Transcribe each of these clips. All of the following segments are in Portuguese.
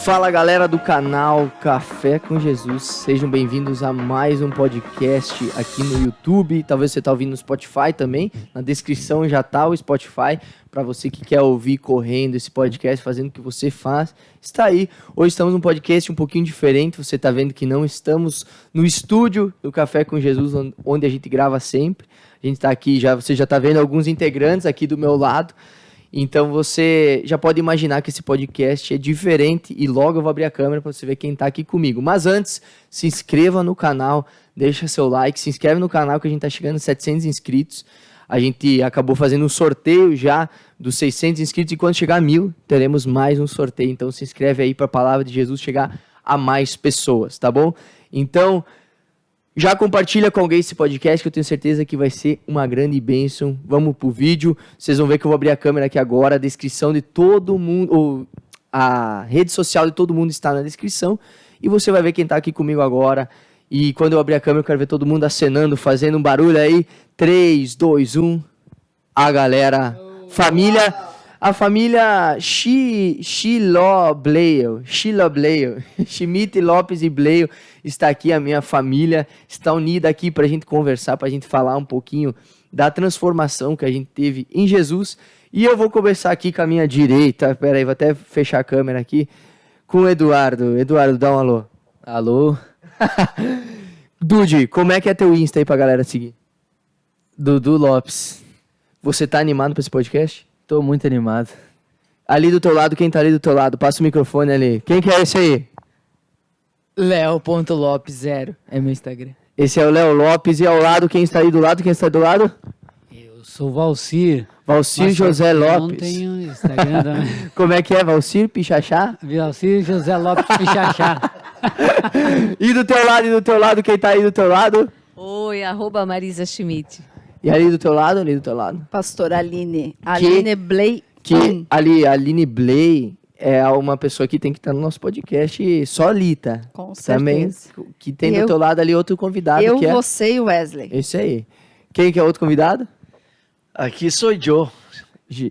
Fala galera do canal Café com Jesus, sejam bem-vindos a mais um podcast aqui no YouTube. Talvez você está ouvindo no Spotify também, na descrição já está o Spotify, para você que quer ouvir correndo esse podcast, fazendo o que você faz, está aí. Hoje estamos num podcast um pouquinho diferente, você está vendo que não estamos no estúdio do Café com Jesus, onde a gente grava sempre. A gente está aqui, você já está vendo alguns integrantes aqui do meu lado. Então você já pode imaginar que esse podcast é diferente e logo eu vou abrir a câmera para você ver quem está aqui comigo. Mas antes, se inscreva no canal, deixa seu like, se inscreve no canal que a gente está chegando a 700 inscritos. A gente acabou fazendo um sorteio já dos 600 inscritos e quando chegar a 1000 teremos mais um sorteio. Então se inscreve aí para a palavra de Jesus chegar a mais pessoas, tá bom? Então já compartilha com alguém esse podcast que eu tenho certeza que vai ser uma grande bênção. Vamos pro vídeo. Vocês vão ver que eu vou abrir a câmera aqui agora. A descrição de todo mundo, ou a rede social de todo mundo está na descrição. E você vai ver quem está aqui comigo agora. E quando eu abrir a câmera eu quero ver todo mundo acenando, fazendo um barulho aí. 3, 2, 1. A galera, a família Shilo Bleio, Schmidt, Lopes e Bleio está aqui, a minha família está unida aqui para a gente conversar, para a gente falar um pouquinho da transformação que a gente teve em Jesus. E eu vou conversar aqui com a minha direita, peraí, vou até fechar a câmera aqui, com o Eduardo. Eduardo, dá um alô. Alô? Dude, como é que é teu Insta aí pra galera seguir? Dudu Lopes. Você tá animado para esse podcast? Tô muito animado. Ali do teu lado, quem tá ali do teu lado? Passa o microfone ali. Quem que é esse aí? Leo.lopes0 é meu Instagram. Esse é o Léo Lopes. E ao lado, quem está aí do lado? Quem está do lado? Eu sou Valcir. Valcir José Lopes. Não tenho Instagram também. Como é que é? Valcir Pichachá? Valcir José Lopes Pichachá. E do teu lado, quem tá aí do teu lado? Oi, @Marisa Schmidt. E ali do teu lado, ali do teu lado? Pastor Aline. Aline Blay. Que ali, a Aline Blay é uma pessoa que tem que estar no nosso podcast solita. Com certeza. Também, que tem do teu lado ali outro convidado. Eu, que é você e o Wesley. esse aí. Quem que é outro convidado? Aqui sou eu.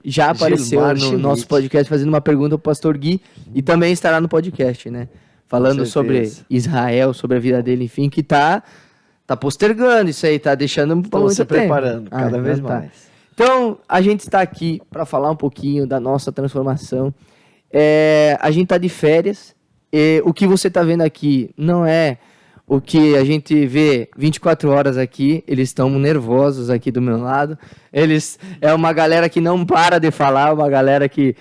Já apareceu Gilmar no Schmidt. nosso podcast fazendo uma pergunta pro pastor Gui e também estará no podcast, né? Falando sobre Israel, sobre a vida dele, enfim, que tá postergando isso aí, tá deixando para muito se tempo. preparando cada vez então tá. mais. Então, a gente está aqui para falar um pouquinho da nossa transformação. A gente tá de férias e o que você tá vendo aqui não é o que a gente vê 24 horas aqui. Eles estão nervosos aqui do meu lado. É uma galera que não para de falar, uma galera que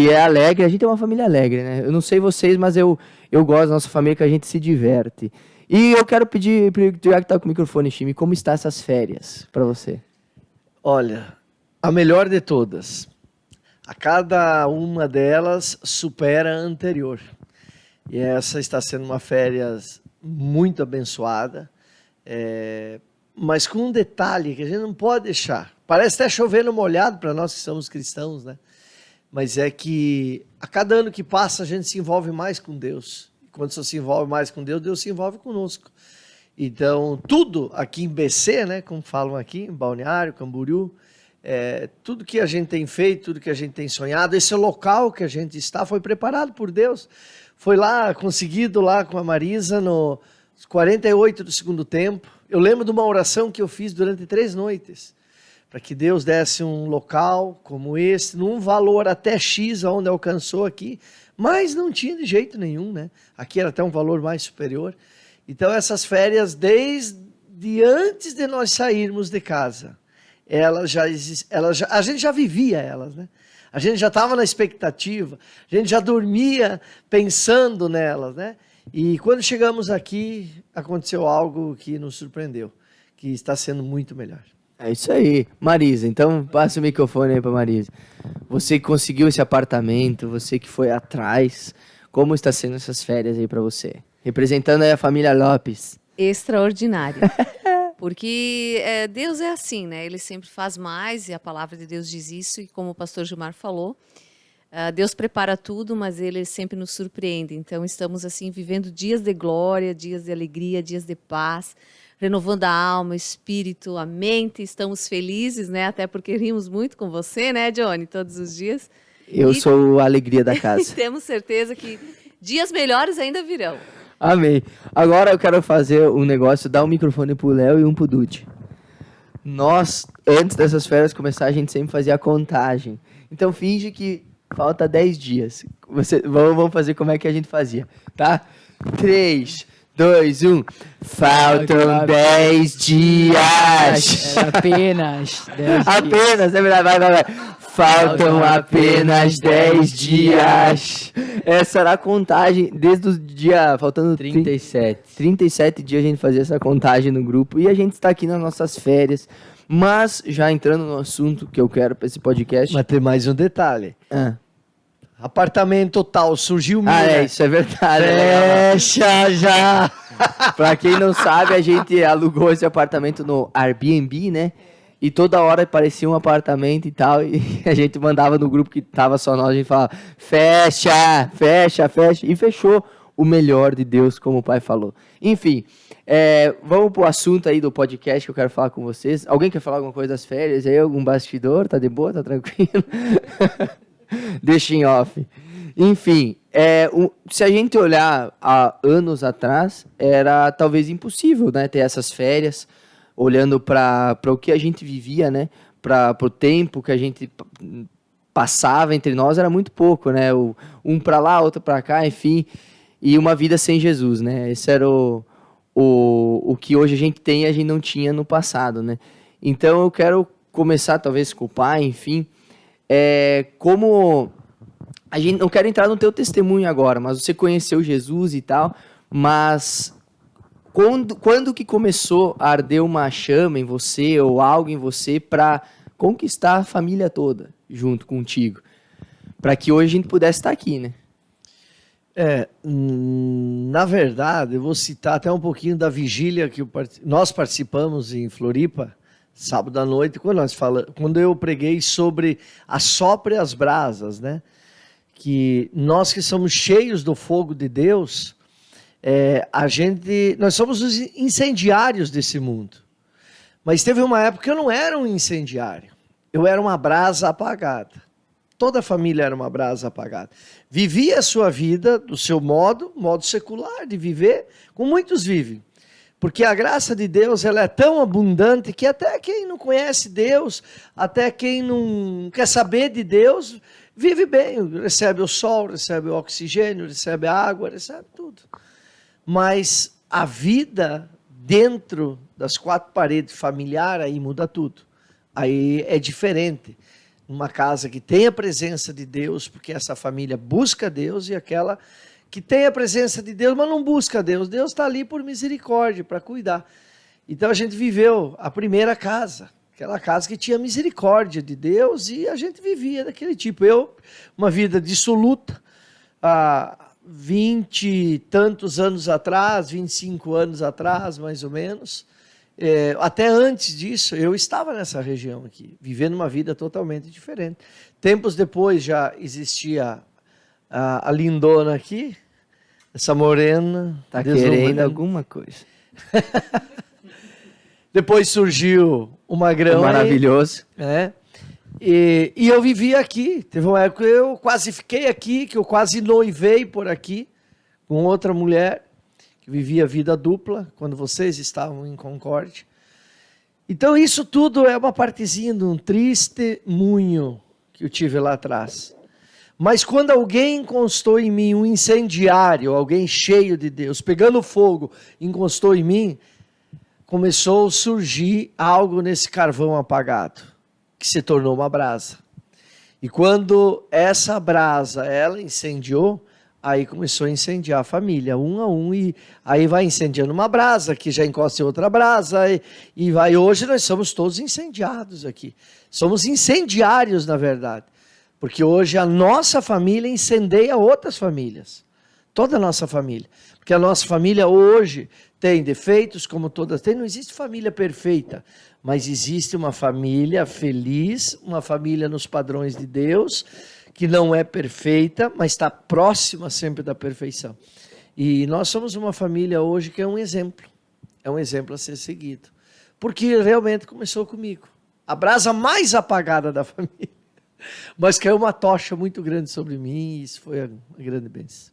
é alegre. A gente é uma família alegre, né? Eu não sei vocês, mas eu gosto da nossa família, que a gente se diverte. E eu quero pedir, já que tá com o microfone, Chime, como está essas férias para você? Olha, a melhor de todas. A cada uma delas supera a anterior. E essa está sendo uma férias muito abençoada, mas com um detalhe que a gente não pode deixar. Parece até chover no molhado para nós que somos cristãos, né? Mas é que a cada ano que passa a gente se envolve mais com Deus. Quando você se envolve mais com Deus, Deus se envolve conosco. Então, tudo aqui em BC, né, como falam aqui, em Balneário, Camboriú, tudo que a gente tem feito, tudo que a gente tem sonhado, esse local que a gente está foi preparado por Deus. Foi lá, conseguido lá com a Marisa, no 48 do segundo tempo. Eu lembro de uma oração que eu fiz durante 3 noites, para que Deus desse um local como esse, num valor até X, onde alcançou aqui, mas não tinha de jeito nenhum, né? Aqui era até um valor mais superior. Então essas férias, desde antes de nós sairmos de casa, a gente já vivia elas, né? A gente já estava na expectativa, a gente já dormia pensando nelas, né? E quando chegamos aqui, aconteceu algo que nos surpreendeu, que está sendo muito melhor. É isso aí. Marisa, então passa o microfone aí para Marisa. Você que conseguiu esse apartamento, você que foi atrás, como está sendo essas férias aí para você? Representando aí a família Lopes. Extraordinário. Porque Deus é assim, né? Ele sempre faz mais e a palavra de Deus diz isso. E como o pastor Gilmar falou, Deus prepara tudo, mas Ele sempre nos surpreende. Então estamos assim vivendo dias de glória, dias de alegria, dias de paz, renovando a alma, o espírito, a mente. Estamos felizes, né? Até porque rimos muito com você, né, Johnny? Todos os dias. Eu sou a alegria da casa. Temos certeza que Dias melhores ainda virão. Amém. Agora eu quero fazer um negócio, dar um microfone pro Léo e um pro Dude. Nós, antes dessas férias começar, a gente sempre fazia a contagem. Então finge que falta 10 dias. Vamos fazer como é que a gente fazia, tá? 3, 2, 1. Faltam 10 dias. Era apenas 10 dias. Apenas, é verdade, vai. Faltam apenas 10 dias. Essa era a contagem desde o dia, faltando 37 dias a gente fazia essa contagem no grupo. E a gente está aqui nas nossas férias. Mas, já entrando no assunto que eu quero para esse podcast... Mas tem mais um detalhe. Apartamento tal, surgiu isso é verdade. Fecha já! Pra quem não sabe, a gente alugou esse apartamento no Airbnb, né? E toda hora parecia um apartamento e tal, e a gente mandava no grupo que tava só nós, a gente falava, fecha, e fechou o melhor de Deus, como o pai falou. Enfim, vamos pro assunto aí do podcast que eu quero falar com vocês. Alguém quer falar alguma coisa das férias aí, algum bastidor? Tá de boa, tá tranquilo? Deixa em off. Enfim, se a gente olhar há anos atrás, era talvez impossível, né, ter essas férias, olhando para o que a gente vivia, né, para o tempo que a gente passava entre nós, era muito pouco, né, um para lá, outro para cá, enfim, e uma vida sem Jesus, né, esse era o que hoje a gente tem e a gente não tinha no passado, né. Então eu quero começar talvez com o pai, enfim, como a gente não quero entrar no teu testemunho agora, mas você conheceu Jesus e tal, mas quando que começou a arder uma chama em você ou algo em você para conquistar a família toda junto contigo? Para que hoje a gente pudesse estar aqui, né? Na verdade, eu vou citar até um pouquinho da vigília que nós participamos em Floripa, sábado à noite, quando eu preguei sobre assopre as brasas, né? Que nós que somos cheios do fogo de Deus, nós somos os incendiários desse mundo. Mas teve uma época que eu não era um incendiário, eu era uma brasa apagada. Toda a família era uma brasa apagada. Vivia a sua vida do seu modo secular de viver, como muitos vivem. Porque a graça de Deus ela é tão abundante que até quem não conhece Deus, até quem não quer saber de Deus, vive bem, recebe o sol, recebe o oxigênio, recebe a água, recebe tudo. Mas a vida dentro das quatro paredes familiar, aí muda tudo. Aí é diferente. Uma casa que tem a presença de Deus, porque essa família busca Deus, e aquela que tem a presença de Deus, mas não busca Deus. Deus está ali por misericórdia, para cuidar. Então a gente viveu a primeira casa, aquela casa que tinha misericórdia de Deus, e a gente vivia daquele tipo. Eu, uma vida dissoluta, há 20 e tantos anos atrás, 25 anos atrás, mais ou menos, até antes disso, eu estava nessa região aqui, vivendo uma vida totalmente diferente. Tempos depois já existia a lindona aqui, essa morena. Tá querendo alguma coisa. Depois surgiu o magrão. Maravilhoso. E eu vivia aqui. Teve uma época que eu quase fiquei aqui, que eu quase noivei por aqui, com outra mulher, que vivia vida dupla, quando vocês estavam em Concórdia. Então isso tudo é uma partezinha de um testemunho que eu tive lá atrás. Mas quando alguém encostou em mim, um incendiário, alguém cheio de Deus, pegando fogo, encostou em mim, começou a surgir algo nesse carvão apagado, que se tornou uma brasa. E quando essa brasa, ela incendiou, aí começou a incendiar a família, um a um, e aí vai incendiando uma brasa, que já encosta em outra brasa, e vai. Hoje nós somos todos incendiados aqui. Somos incendiários, na verdade. Porque hoje a nossa família incendeia outras famílias. Toda a nossa família. Porque a nossa família hoje tem defeitos, como todas têm. Não existe família perfeita, mas existe uma família feliz, uma família nos padrões de Deus, que não é perfeita, mas está próxima sempre da perfeição. E nós somos uma família hoje que é um exemplo a ser seguido. Porque realmente começou comigo. A brasa mais apagada da família. Mas caiu uma tocha muito grande sobre mim, e isso foi uma grande bênção.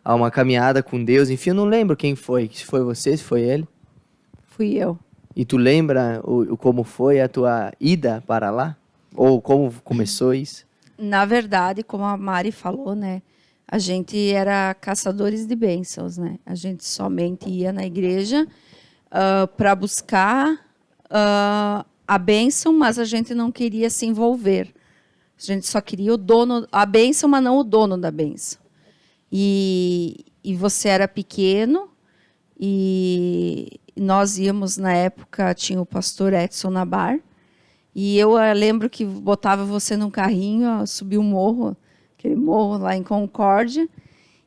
a uma caminhada com Deus. Enfim, eu não lembro quem foi. Se foi você, se foi ele. Fui eu. E tu lembra como foi a tua ida para lá? Ou como começou isso? Na verdade, como a Mari falou, né? A gente era caçadores de bênçãos, né? A gente somente ia na igreja para buscar a bênção, mas a gente não queria se envolver. A gente só queria a bênção, mas não o dono da bênção. E você era pequeno e nós íamos, na época, tinha o pastor Edson Nabar, e eu lembro que botava você num carrinho, subia um morro, aquele morro lá em Concórdia,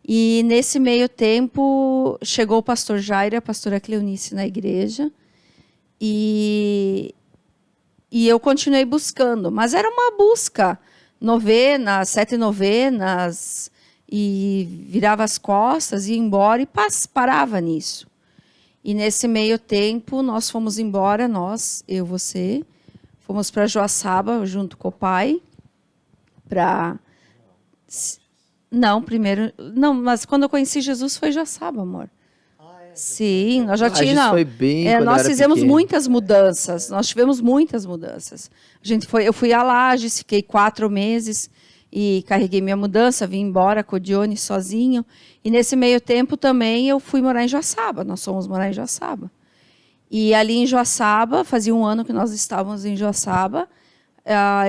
e nesse meio tempo chegou o pastor Jairo e a pastora Cleonice na igreja, e eu continuei buscando, mas era uma busca, novenas, 7 novenas, e virava as costas, ia embora e parava nisso. E nesse meio tempo, nós fomos embora, eu, você, fomos para Joaçaba, junto com o pai, Não, primeiro... Não, mas quando eu conheci Jesus foi Joaçaba, amor. Sim, nós já tínhamos... Foi bem quando nós eu era fizemos pequeno. muitas mudanças, nós tivemos muitas mudanças. Eu fui a Lages, fiquei 4 meses e carreguei minha mudança, vim embora com o Dione sozinho. E nesse meio tempo também eu fui morar em Joaçaba, nós fomos morar em Joaçaba. E ali em Joaçaba, fazia 1 ano que nós estávamos em Joaçaba,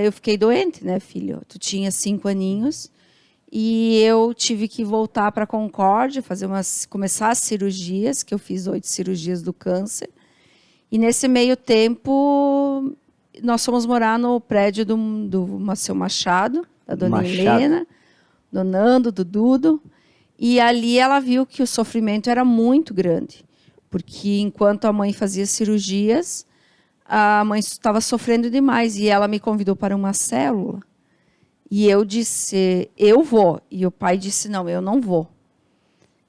eu fiquei doente, né, filho? Tu tinha 5 aninhos e eu tive que voltar para Concórdia, começar as cirurgias, que eu fiz 8 cirurgias do câncer. E nesse meio tempo, nós fomos morar no prédio do Maceu Machado, da dona Helena, do Nando, do Dudo. E ali ela viu que o sofrimento era muito grande, porque enquanto a mãe fazia cirurgias, a mãe estava sofrendo demais. E ela me convidou para uma célula. E eu disse, eu vou. E o pai disse, não, eu não vou.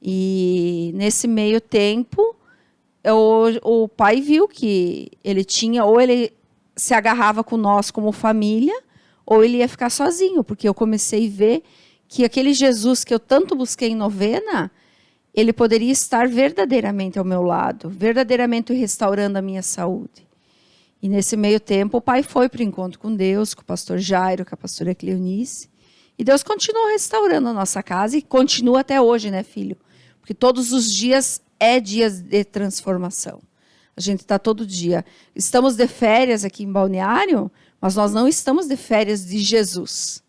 E nesse meio tempo, o pai viu que ele tinha, ou ele se agarrava com nós como família, ou ele ia ficar sozinho, porque eu comecei a ver que aquele Jesus que eu tanto busquei em novena, ele poderia estar verdadeiramente ao meu lado, verdadeiramente restaurando a minha saúde. E nesse meio tempo, o pai foi para o encontro com Deus, com o pastor Jairo, com a pastora Cleonice, e Deus continuou restaurando a nossa casa, e continua até hoje, né, filho? Porque todos os dias dias de transformação. A gente está todo dia. Estamos de férias aqui em Balneário, mas nós não estamos de férias de Jesus.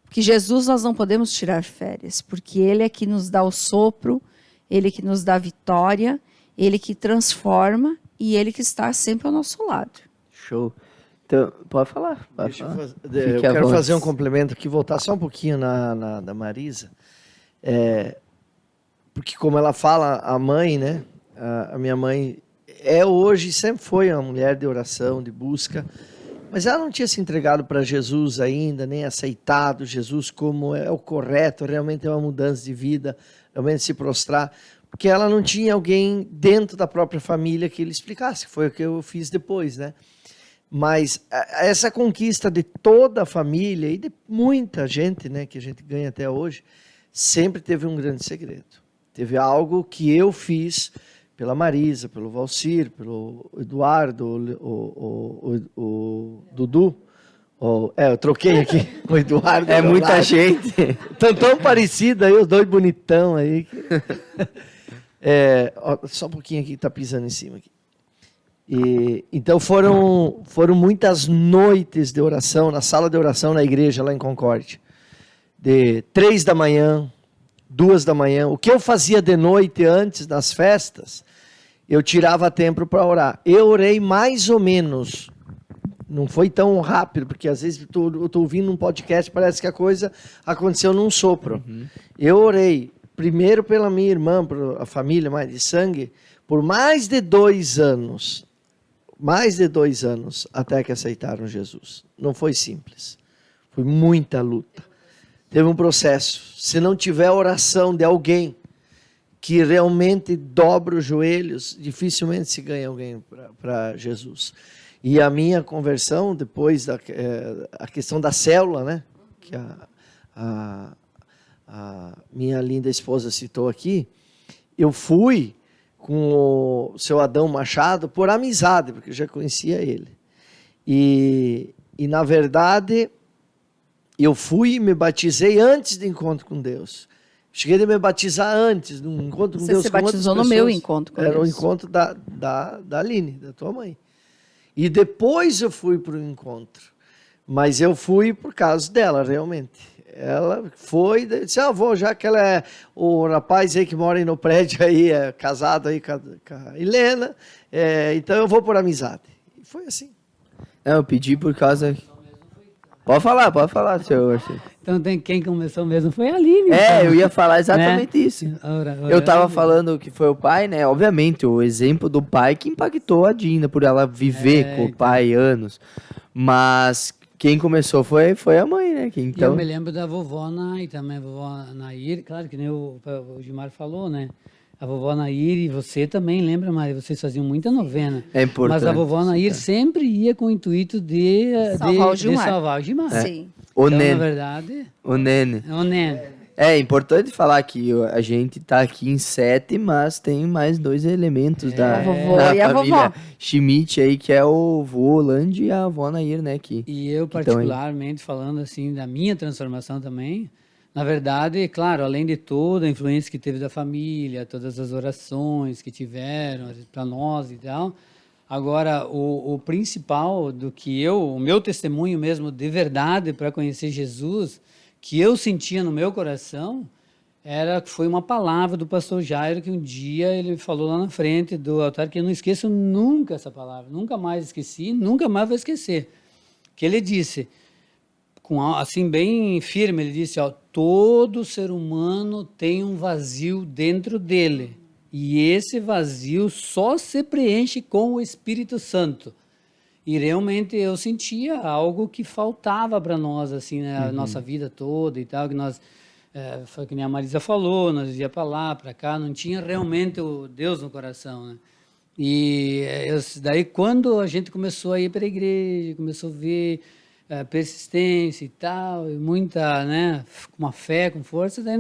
Porque Jesus nós não podemos tirar férias, porque Ele é que nos dá o sopro, Ele que nos dá a vitória, Ele que transforma e Ele que está sempre ao nosso lado. Show. Então, pode falar. Eu quero fazer um complemento aqui, voltar só um pouquinho da Marisa. Porque como ela fala, a mãe, né? A minha mãe hoje, sempre foi uma mulher de oração, de busca, mas ela não tinha se entregado para Jesus ainda, nem aceitado Jesus como é o correto, realmente é uma mudança de vida, realmente se prostrar, porque ela não tinha alguém dentro da própria família que lhe explicasse, que foi o que eu fiz depois, né? Mas essa conquista de toda a família e de muita gente, né, que a gente ganha até hoje, sempre teve um grande segredo. Teve algo que eu fiz pela Marisa, pelo Valcir, pelo Eduardo, o Dudu. Eu troquei aqui o Eduardo. É muita lado. Gente. Tão parecido aí, os dois bonitão aí. Só um pouquinho aqui, tá pisando em cima aqui. Então foram muitas noites de oração, na sala de oração na igreja lá em Concórdia. De 3 da manhã, 2 da manhã. O que eu fazia de noite antes das festas, eu tirava tempo para orar. Eu orei mais ou menos, não foi tão rápido, porque às vezes eu estou ouvindo um podcast, parece que a coisa aconteceu num sopro. Uhum. Eu orei primeiro pela minha irmã, a família mais de sangue, por mais de 2 anos. Mais de 2 anos até que aceitaram Jesus. Não foi simples. Foi muita luta. Teve um processo. Se não tiver oração de alguém que realmente dobra os joelhos, dificilmente se ganha alguém para Jesus. E a minha conversão, depois a questão da célula, né? Que a minha linda esposa citou aqui, eu fui com o seu Adão Machado por amizade, porque eu já conhecia ele. E na verdade, eu fui e me batizei antes do encontro com Deus. Cheguei a me batizar antes, num encontro com Você Deus. se com outras batizou no pessoas. meu encontro com Era Deus. o encontro da Aline, da tua mãe. E depois eu fui para o encontro. Mas eu fui por causa dela, realmente. Ela foi, disse, vou, já que ela é o rapaz aí que mora aí no prédio, aí, é casado aí com a Helena, então eu vou por amizade. E foi assim. Eu pedi por causa... Pode falar, senhor Arcelo. Então quem começou mesmo foi a Aline. É, então. eu ia falar exatamente isso. Ora, Eu tava falando que foi o pai, né? Obviamente, o exemplo do pai que impactou a Dina, por ela viver com o pai anos. Mas quem começou foi a mãe, né? E eu Então, me lembro da vovó Nay também, a vovó Nair, claro que nem o Gilmar falou, né? A vovó Nair e você também, lembra, Maria? Vocês faziam muita novena. é importante. Mas a vovó Nair sempre ia com o intuito de Salvar o Gilmar. salvar o Gilmar. Sim. O Então, na Nene. verdade, O Nene. é o Nene. É importante falar que a gente tá aqui em 7, mas tem mais 2 elementos da, A vovó da e a família vovó. Schmidt aí, que é o vô Holland e a avó Nair, né? E eu, que tão aí. particularmente, falando assim da minha transformação também, na verdade, claro, além de toda a influência que teve da família, todas as orações que tiveram para nós e tal, agora o principal do que o meu testemunho mesmo de verdade para conhecer Jesus, que eu sentia no meu coração, foi uma palavra do pastor Jairo que um dia ele falou lá na frente do altar, que eu não esqueço nunca essa palavra, nunca mais esqueci, nunca mais vou esquecer, que ele disse, assim bem firme, ele disse, todo ser humano tem um vazio dentro dele, e esse vazio só se preenche com o Espírito Santo. E realmente eu sentia algo que faltava para nós, assim, né, a nossa vida toda e tal, que nós, foi que nem a Marisa falou, nós ia para lá, para cá, não tinha realmente o Deus no coração, né? E daí quando a gente começou a ir para a igreja, começou a ver persistência e tal, e muita, né, com uma fé, com força, daí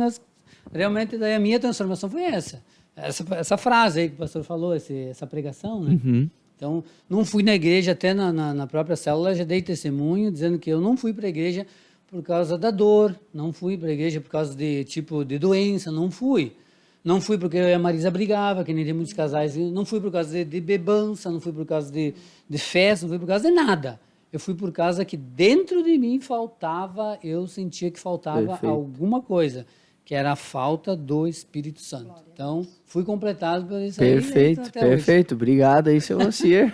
daí a minha transformação foi essa frase aí que o pastor falou, essa pregação, né? Uhum. Então, não fui na igreja, até na própria célula, já dei testemunho, dizendo que eu não fui para a igreja por causa da dor, não fui para a igreja por causa de doença, não fui. Não fui porque eu e a Marisa brigava, que nem tem muitos casais, não fui por causa de bebança, não fui por causa de festa, não fui por causa de nada. Eu fui por causa que dentro de mim eu sentia que faltava Perfeito. alguma coisa, que era a falta do Espírito Santo. Então, fui completado por isso aí. Perfeito. Obrigado aí, seu Lancier.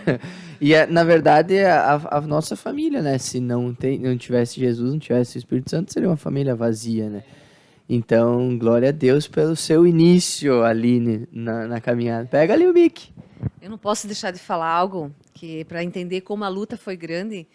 E, na verdade, a nossa família, né? Se não tivesse Jesus, não tivesse o Espírito Santo, seria uma família vazia, né? Então, glória a Deus pelo seu início, Aline, na caminhada. Pega ali o mic. Eu não posso deixar de falar algo que para entender como a luta foi grande,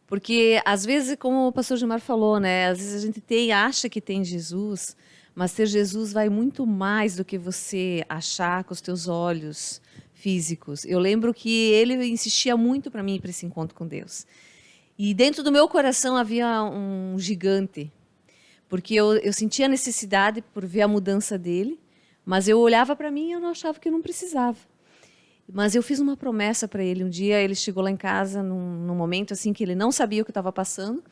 porque às vezes, como o pastor Gilmar falou, né? Às vezes a gente acha que tem Jesus, mas ter Jesus vai muito mais do que você achar com os teus olhos físicos. Eu lembro que ele insistia muito para mim para esse encontro com Deus. E dentro do meu coração havia um gigante, porque eu sentia a necessidade por ver a mudança dele, mas eu olhava para mim e eu não achava que eu não precisava. Mas eu fiz uma promessa para ele. Um dia ele chegou lá em casa num momento assim que ele não sabia o que estava passando,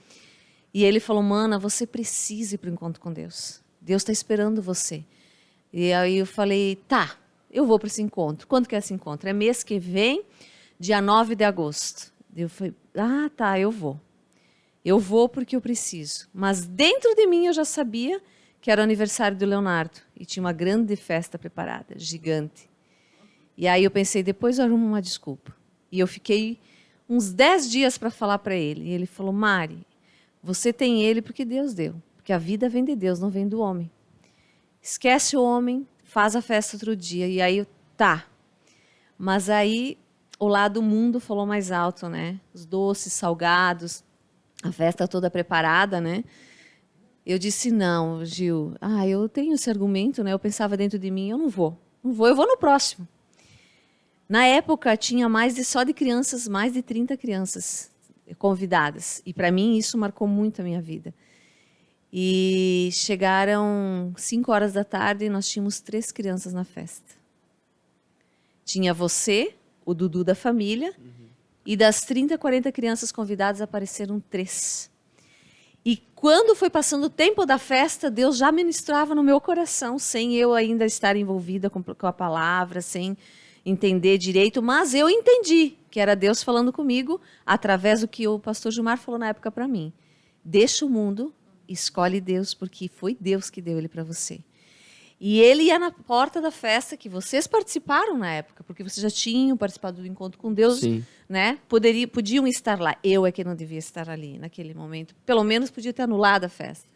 e ele falou: "Mana, você precisa ir para o encontro com Deus. Deus está esperando você." E aí eu falei: "Tá, eu vou para esse encontro. Quando que é esse encontro?" "É mês que vem, dia 9 de agosto." Eu falei: "Ah, tá, eu vou. Eu vou porque eu preciso." Mas dentro de mim eu já sabia que era o aniversário do Leonardo e tinha uma grande festa preparada, gigante. E aí eu pensei, depois eu arrumo uma desculpa. E eu fiquei uns 10 dias para falar para ele. E ele falou: "Mari, você tem ele porque Deus deu. Porque a vida vem de Deus, não vem do homem. Esquece o homem, faz a festa outro dia." E aí, tá. Mas aí o lado mundo falou mais alto, né? Os doces, salgados, a festa toda preparada, né? Eu disse: "Não, Gil, eu tenho esse argumento, né? Eu pensava dentro de mim, eu não vou, eu vou no próximo." Na época, tinha só de crianças, mais de 30 crianças convidadas. E para mim, isso marcou muito a minha vida. E chegaram 5 horas da tarde e nós tínhamos 3 crianças na festa. Tinha você, o Dudu da família, e das 30, 40 crianças convidadas apareceram 3. E quando foi passando o tempo da festa, Deus já ministrava no meu coração, sem eu ainda estar envolvida com a palavra, sem entender direito, mas eu entendi que era Deus falando comigo através do que o pastor Gilmar falou na época para mim. Deixa o mundo, escolhe Deus, porque foi Deus que deu ele para você. E ele ia na porta da festa, que vocês participaram na época, porque vocês já tinham participado do encontro com Deus, Sim. né? Podiam estar lá. Eu é que não devia estar ali naquele momento. Pelo menos podia ter anulado a festa.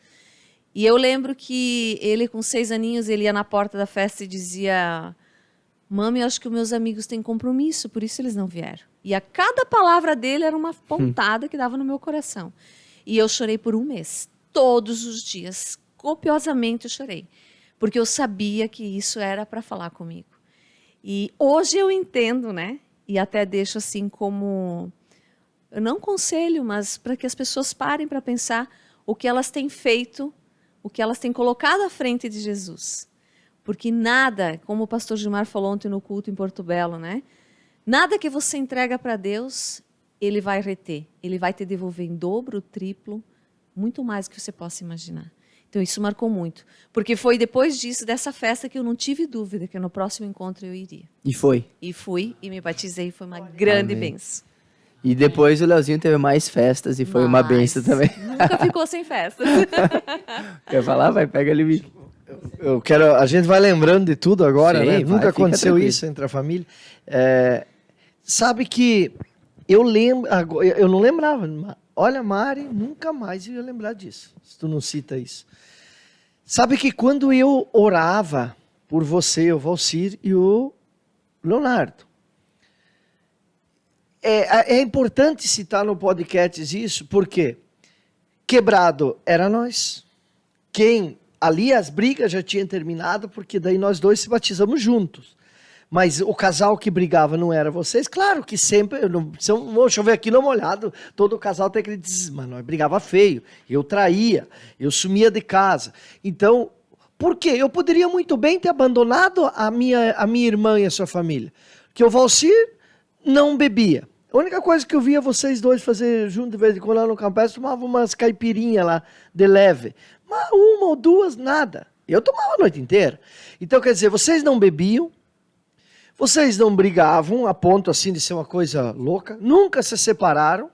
E eu lembro que ele, com 6 aninhos, ele ia na porta da festa e dizia: mãe, eu acho que os meus amigos têm compromisso, por isso eles não vieram. E a cada palavra dele era uma pontada que dava no meu coração. E eu chorei por 1 mês. Todos os dias, copiosamente eu chorei. Porque eu sabia que isso era para falar comigo. E hoje eu entendo, né? E até deixo assim como, eu não conselho, mas para que as pessoas parem para pensar o que elas têm feito, o que elas têm colocado à frente de Jesus. Porque nada, como o pastor Gilmar falou ontem no culto em Porto Belo, né? Nada que você entrega para Deus, ele vai reter. Ele vai te devolver em dobro, triplo, muito mais do que você possa imaginar. Então, isso marcou muito. Porque foi depois disso, dessa festa, que eu não tive dúvida que no próximo encontro eu iria. E foi. E fui, e me batizei. Foi uma grande Amém. bênção. E depois o Leozinho teve mais festas e foi uma benção também. Nunca ficou sem festas. Quer falar? Vai, pega ali o vídeo. A gente vai lembrando de tudo agora, Sim, né? vai, Nunca fica aconteceu tranquilo. isso entre a família. Sabe que eu lembro, eu não lembrava. Olha, Mari, nunca mais eu ia lembrar disso, se tu não cita isso. Sabe que quando eu orava por você, o Valcir e o Leonardo, é importante citar no podcast isso, porque quebrado era nós. Ali as brigas já tinham terminado, porque daí nós dois se batizamos juntos. Mas o casal que brigava não era vocês? Claro que sempre, vou chover aqui no molhado, todo casal tem aquele diz, mas nós brigava feio, eu traía, eu sumia de casa. Então, por quê? Eu poderia muito bem ter abandonado a minha irmã e a sua família, porque o Valcir não bebia. A única coisa que eu via vocês dois fazer junto de vez em quando lá no campestre, tomava umas caipirinhas lá, de leve. Mas 1 ou 2, nada. Eu tomava a noite inteira. Então, quer dizer, vocês não bebiam, vocês não brigavam a ponto assim de ser uma coisa louca, nunca se separaram.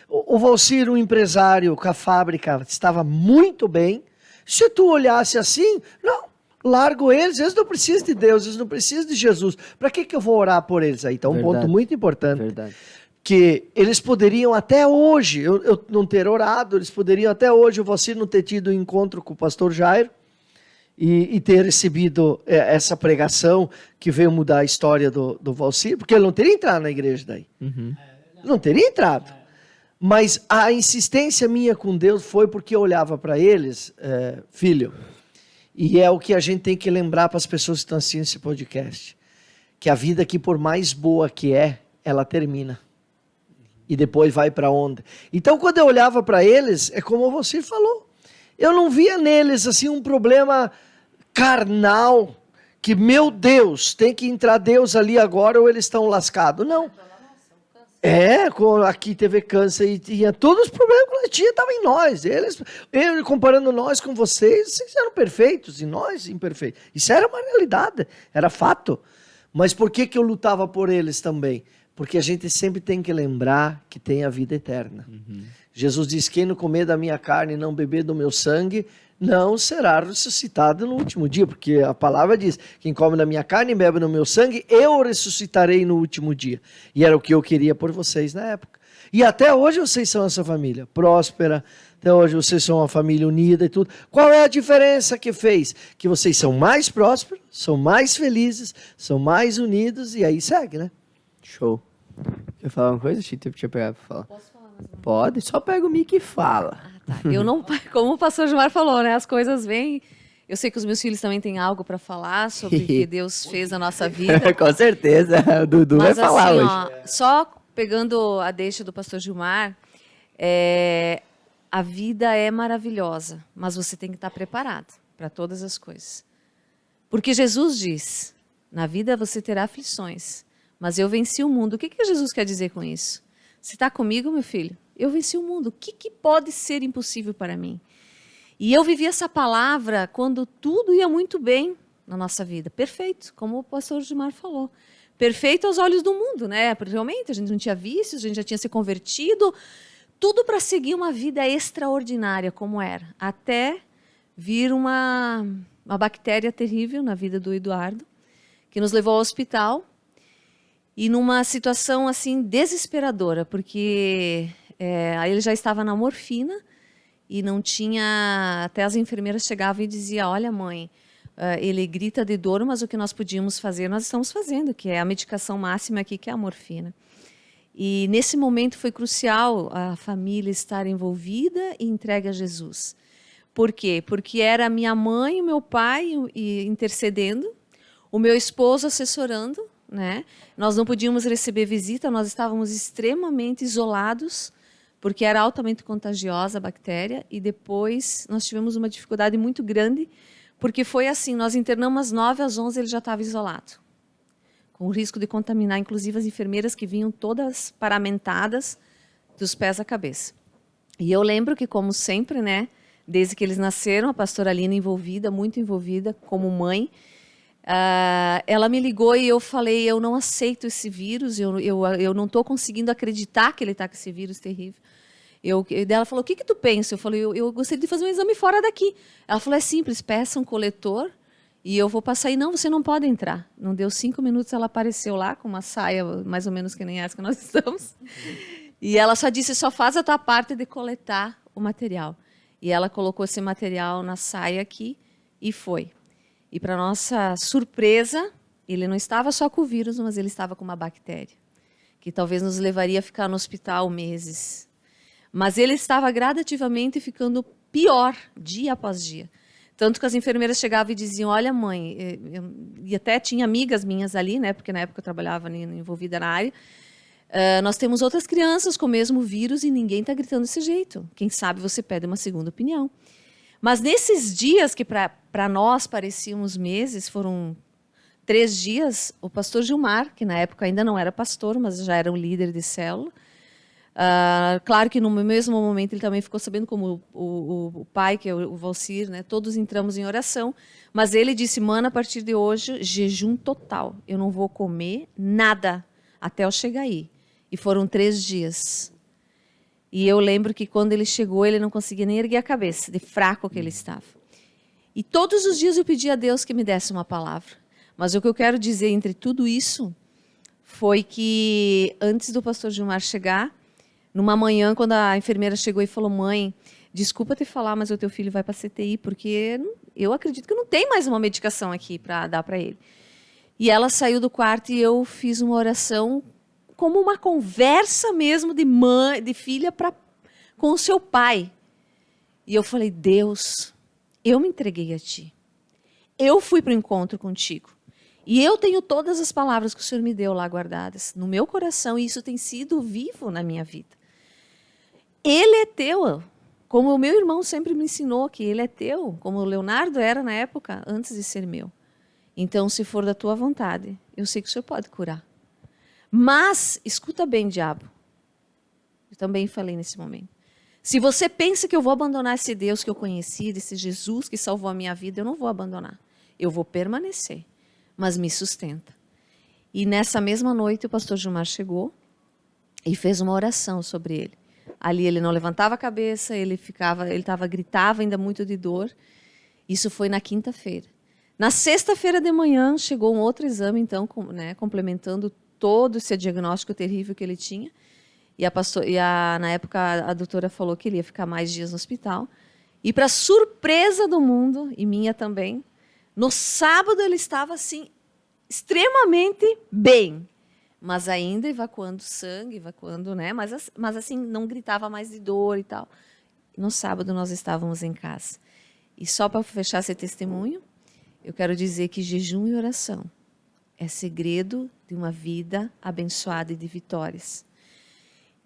O Valcir, um empresário com a fábrica, estava muito bem. Se tu olhasse assim, não, largo eles não precisam de Deus, eles não precisam de Jesus. Para que eu vou orar por eles aí? Então, um ponto muito importante. Verdade. Que eles poderiam até hoje, eu não ter orado, eles poderiam até hoje, o Valcir não ter tido um encontro com o pastor Jairo, e ter recebido essa pregação que veio mudar a história do Valcir, porque ele não teria entrado na igreja daí. Uhum. Não teria entrado. Mas a insistência minha com Deus foi porque eu olhava para eles, filho, e é o que a gente tem que lembrar para as pessoas que estão assistindo esse podcast, que a vida aqui, por mais boa que ela termina. E depois vai para onde? Então, quando eu olhava para eles, é como você falou, eu não via neles assim um problema carnal, que, meu Deus, tem que entrar Deus ali agora ou eles estão lascados. Não. Aqui teve câncer e tinha todos os problemas que nós tínhamos, estavam em nós. Ele, comparando nós com vocês eram perfeitos e nós imperfeitos. Isso era uma realidade, era fato. Mas por que eu lutava por eles também? Porque a gente sempre tem que lembrar que tem a vida eterna. Uhum. Jesus diz, quem não comer da minha carne e não beber do meu sangue, não será ressuscitado no último dia, porque a palavra diz, quem come da minha carne e bebe do meu sangue, eu ressuscitarei no último dia. E era o que eu queria por vocês na época. E até hoje vocês são essa família próspera, até hoje vocês são uma família unida e tudo. Qual é a diferença que fez? Que vocês são mais prósperos, são mais felizes, são mais unidos, e aí segue, né? Show. Quer falar uma coisa, Chita? Deixa eu pegar pra falar. Posso falar mais uma? Pode, só pega o mic e fala. Tá. Eu não, como o pastor Gilmar falou, né? As coisas vêm. Eu sei que os meus filhos também têm algo para falar sobre o que Deus fez na nossa vida. Com certeza, o Dudu vai falar assim, hoje. Ó, só pegando a deixa do pastor Gilmar, a vida é maravilhosa, mas você tem que estar preparado para todas as coisas. Porque Jesus diz, na vida você terá aflições, mas eu venci o mundo. O que Jesus quer dizer com isso? Você está comigo, meu filho? Eu venci o mundo. O que pode ser impossível para mim? E eu vivi essa palavra quando tudo ia muito bem na nossa vida. Perfeito, como o pastor Gilmar falou. Perfeito aos olhos do mundo, né? Porque realmente a gente não tinha vícios, a gente já tinha se convertido. Tudo para seguir uma vida extraordinária como era. Até vir uma bactéria terrível na vida do Eduardo, que nos levou ao hospital. E numa situação assim desesperadora, porque ele já estava na morfina e não tinha... Até as enfermeiras chegavam e diziam, olha mãe, ele grita de dor, mas o que nós podíamos fazer, nós estamos fazendo, que é a medicação máxima aqui, que é a morfina. E nesse momento foi crucial a família estar envolvida e entregue a Jesus. Por quê? Porque era minha mãe, o meu pai intercedendo, o meu esposo assessorando, né? Nós não podíamos receber visita, nós estávamos extremamente isolados, porque era altamente contagiosa a bactéria, e depois nós tivemos uma dificuldade muito grande, porque foi assim, nós internamos às 9, às 11 ele já estava isolado, com o risco de contaminar, inclusive as enfermeiras que vinham todas paramentadas dos pés à cabeça. E eu lembro que, como sempre, né, desde que eles nasceram, a pastora Lina envolvida, muito envolvida, como mãe, ela me ligou e eu falei, eu não aceito esse vírus, eu não estou conseguindo acreditar que ele está com esse vírus terrível. Ela falou, o que tu pensa? Eu falei, eu gostaria de fazer um exame fora daqui. Ela falou, é simples, peça um coletor e eu vou passar. E não, você não pode entrar. Não deu 5 minutos, ela apareceu lá com uma saia mais ou menos que nem essa que nós estamos. E ela só disse, só faz a tua parte de coletar o material. E ela colocou esse material na saia aqui e foi. E, para nossa surpresa, ele não estava só com o vírus, mas ele estava com uma bactéria, que talvez nos levaria a ficar no hospital meses. Mas ele estava gradativamente ficando pior, dia após dia. Tanto que as enfermeiras chegavam e diziam, olha, mãe, e até tinha amigas minhas ali, né, porque na época eu trabalhava envolvida na área, nós temos outras crianças com o mesmo vírus e ninguém está gritando desse jeito. Quem sabe você pede uma segunda opinião. Mas nesses dias que para nós pareciam uns meses, foram 3 dias, o pastor Gilmar, que na época ainda não era pastor, mas já era um líder de célula, claro que no mesmo momento ele também ficou sabendo, como o pai, que é o Valcir, né, todos entramos em oração, mas ele disse, mana, a partir de hoje, jejum total, eu não vou comer nada até eu chegar aí. E foram 3 dias. E eu lembro que quando ele chegou, ele não conseguia nem erguer a cabeça, de fraco que ele estava. E todos os dias eu pedi a Deus que me desse uma palavra. Mas o que eu quero dizer entre tudo isso foi que antes do pastor Gilmar chegar, numa manhã, quando a enfermeira chegou e falou, mãe, desculpa te falar, mas o teu filho vai para a CTI, porque eu acredito que não tem mais uma medicação aqui para dar para ele. E ela saiu do quarto e eu fiz uma oração como uma conversa mesmo de mãe, de filha com o seu pai. E eu falei, Deus, eu me entreguei a ti. Eu fui para o encontro contigo. E eu tenho todas as palavras que o Senhor me deu lá guardadas no meu coração, e isso tem sido vivo na minha vida. Ele é teu, como o meu irmão sempre me ensinou que ele é teu, como o Leonardo era na época, antes de ser meu. Então, se for da tua vontade, eu sei que o Senhor pode curar. Mas, escuta bem, diabo. Eu também falei nesse momento. Se você pensa que eu vou abandonar esse Deus que eu conheci, desse Jesus que salvou a minha vida, eu não vou abandonar. Eu vou permanecer, mas me sustenta. E nessa mesma noite, o pastor Gilmar chegou e fez uma oração sobre ele. Ali ele não levantava a cabeça, gritava ainda muito de dor. Isso foi na quinta-feira. Na sexta-feira de manhã, chegou um outro exame, então, complementando todo esse diagnóstico terrível que ele tinha. Na época, a doutora falou que ele ia ficar mais dias no hospital. E, para surpresa do mundo, e minha também, no sábado ele estava, assim, extremamente bem. Mas ainda evacuando sangue, né? Mas assim, não gritava mais de dor e tal. No sábado, nós estávamos em casa. E só para fechar esse testemunho, eu quero dizer que jejum e oração é segredo de uma vida abençoada e de vitórias.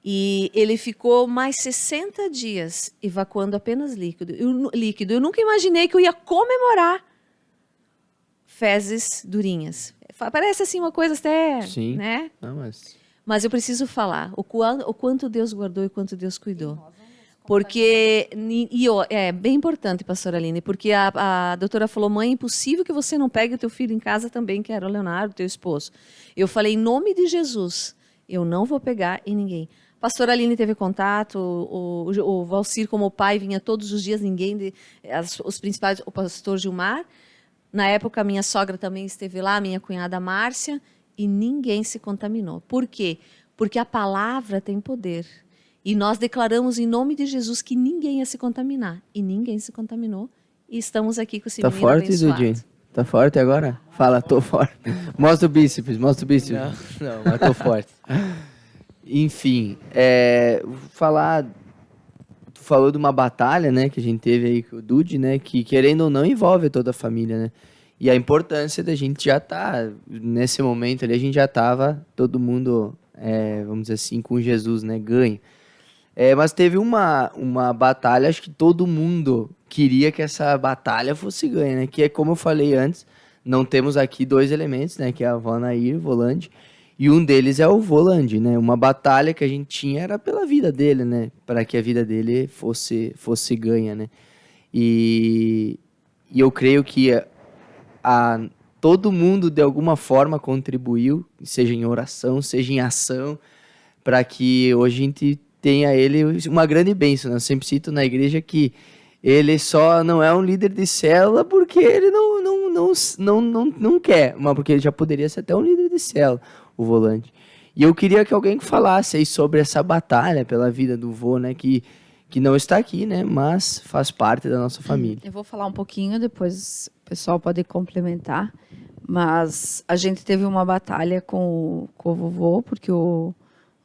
E ele ficou mais 60 dias evacuando apenas líquido. Eu nunca imaginei que eu ia comemorar fezes durinhas. Parece assim uma coisa até, Sim. né? Não, mas... Mas eu preciso falar o quanto Deus guardou e quanto Deus cuidou. Porque, é bem importante, pastora Aline, porque a doutora falou, mãe, é impossível que você não pegue o teu filho em casa também, que era o Leonardo, teu esposo. Eu falei, em nome de Jesus, eu não vou pegar em ninguém. A pastora Aline teve contato, o Valcir, como pai, vinha todos os dias, os principais, o pastor Gilmar. Na época, a minha sogra também esteve lá, a minha cunhada Márcia, e ninguém se contaminou. Por quê? Porque a palavra tem poder. E nós declaramos em nome de Jesus que ninguém ia se contaminar. E ninguém se contaminou. E estamos aqui com esse menino forte, abençoado. Dudinho? Tá forte agora? Fala, tô forte. Mostra o bíceps, mostra o bíceps. Não, mas tô forte. Enfim, falar... Tu falou de uma batalha, né, que a gente teve aí com o Dude, né, que querendo ou não envolve toda a família, né? E a importância da gente já tá, nesse momento ali, a gente já tava, todo mundo, vamos dizer assim, com Jesus, né, ganho. Mas teve uma batalha, acho que todo mundo queria que essa batalha fosse ganha, né? Que é como eu falei antes, não temos aqui dois elementos, né? Que é a Vanair, Volande, e um deles é o Volande, né? Uma batalha que a gente tinha era pela vida dele, né? Para que a vida dele fosse ganha, né? E eu creio que todo mundo de alguma forma contribuiu, seja em oração, seja em ação, para que hoje a gente tenha ele uma grande bênção, né? Eu sempre cito na igreja que ele só não é um líder de célula porque ele não quer, mas porque ele já poderia ser até um líder de célula, o Volante. E eu queria que alguém falasse aí sobre essa batalha pela vida do vô, né? Que não está aqui, né? Mas faz parte da nossa família. Eu vou falar um pouquinho, depois o pessoal pode complementar. Mas a gente teve uma batalha com o vovô, porque o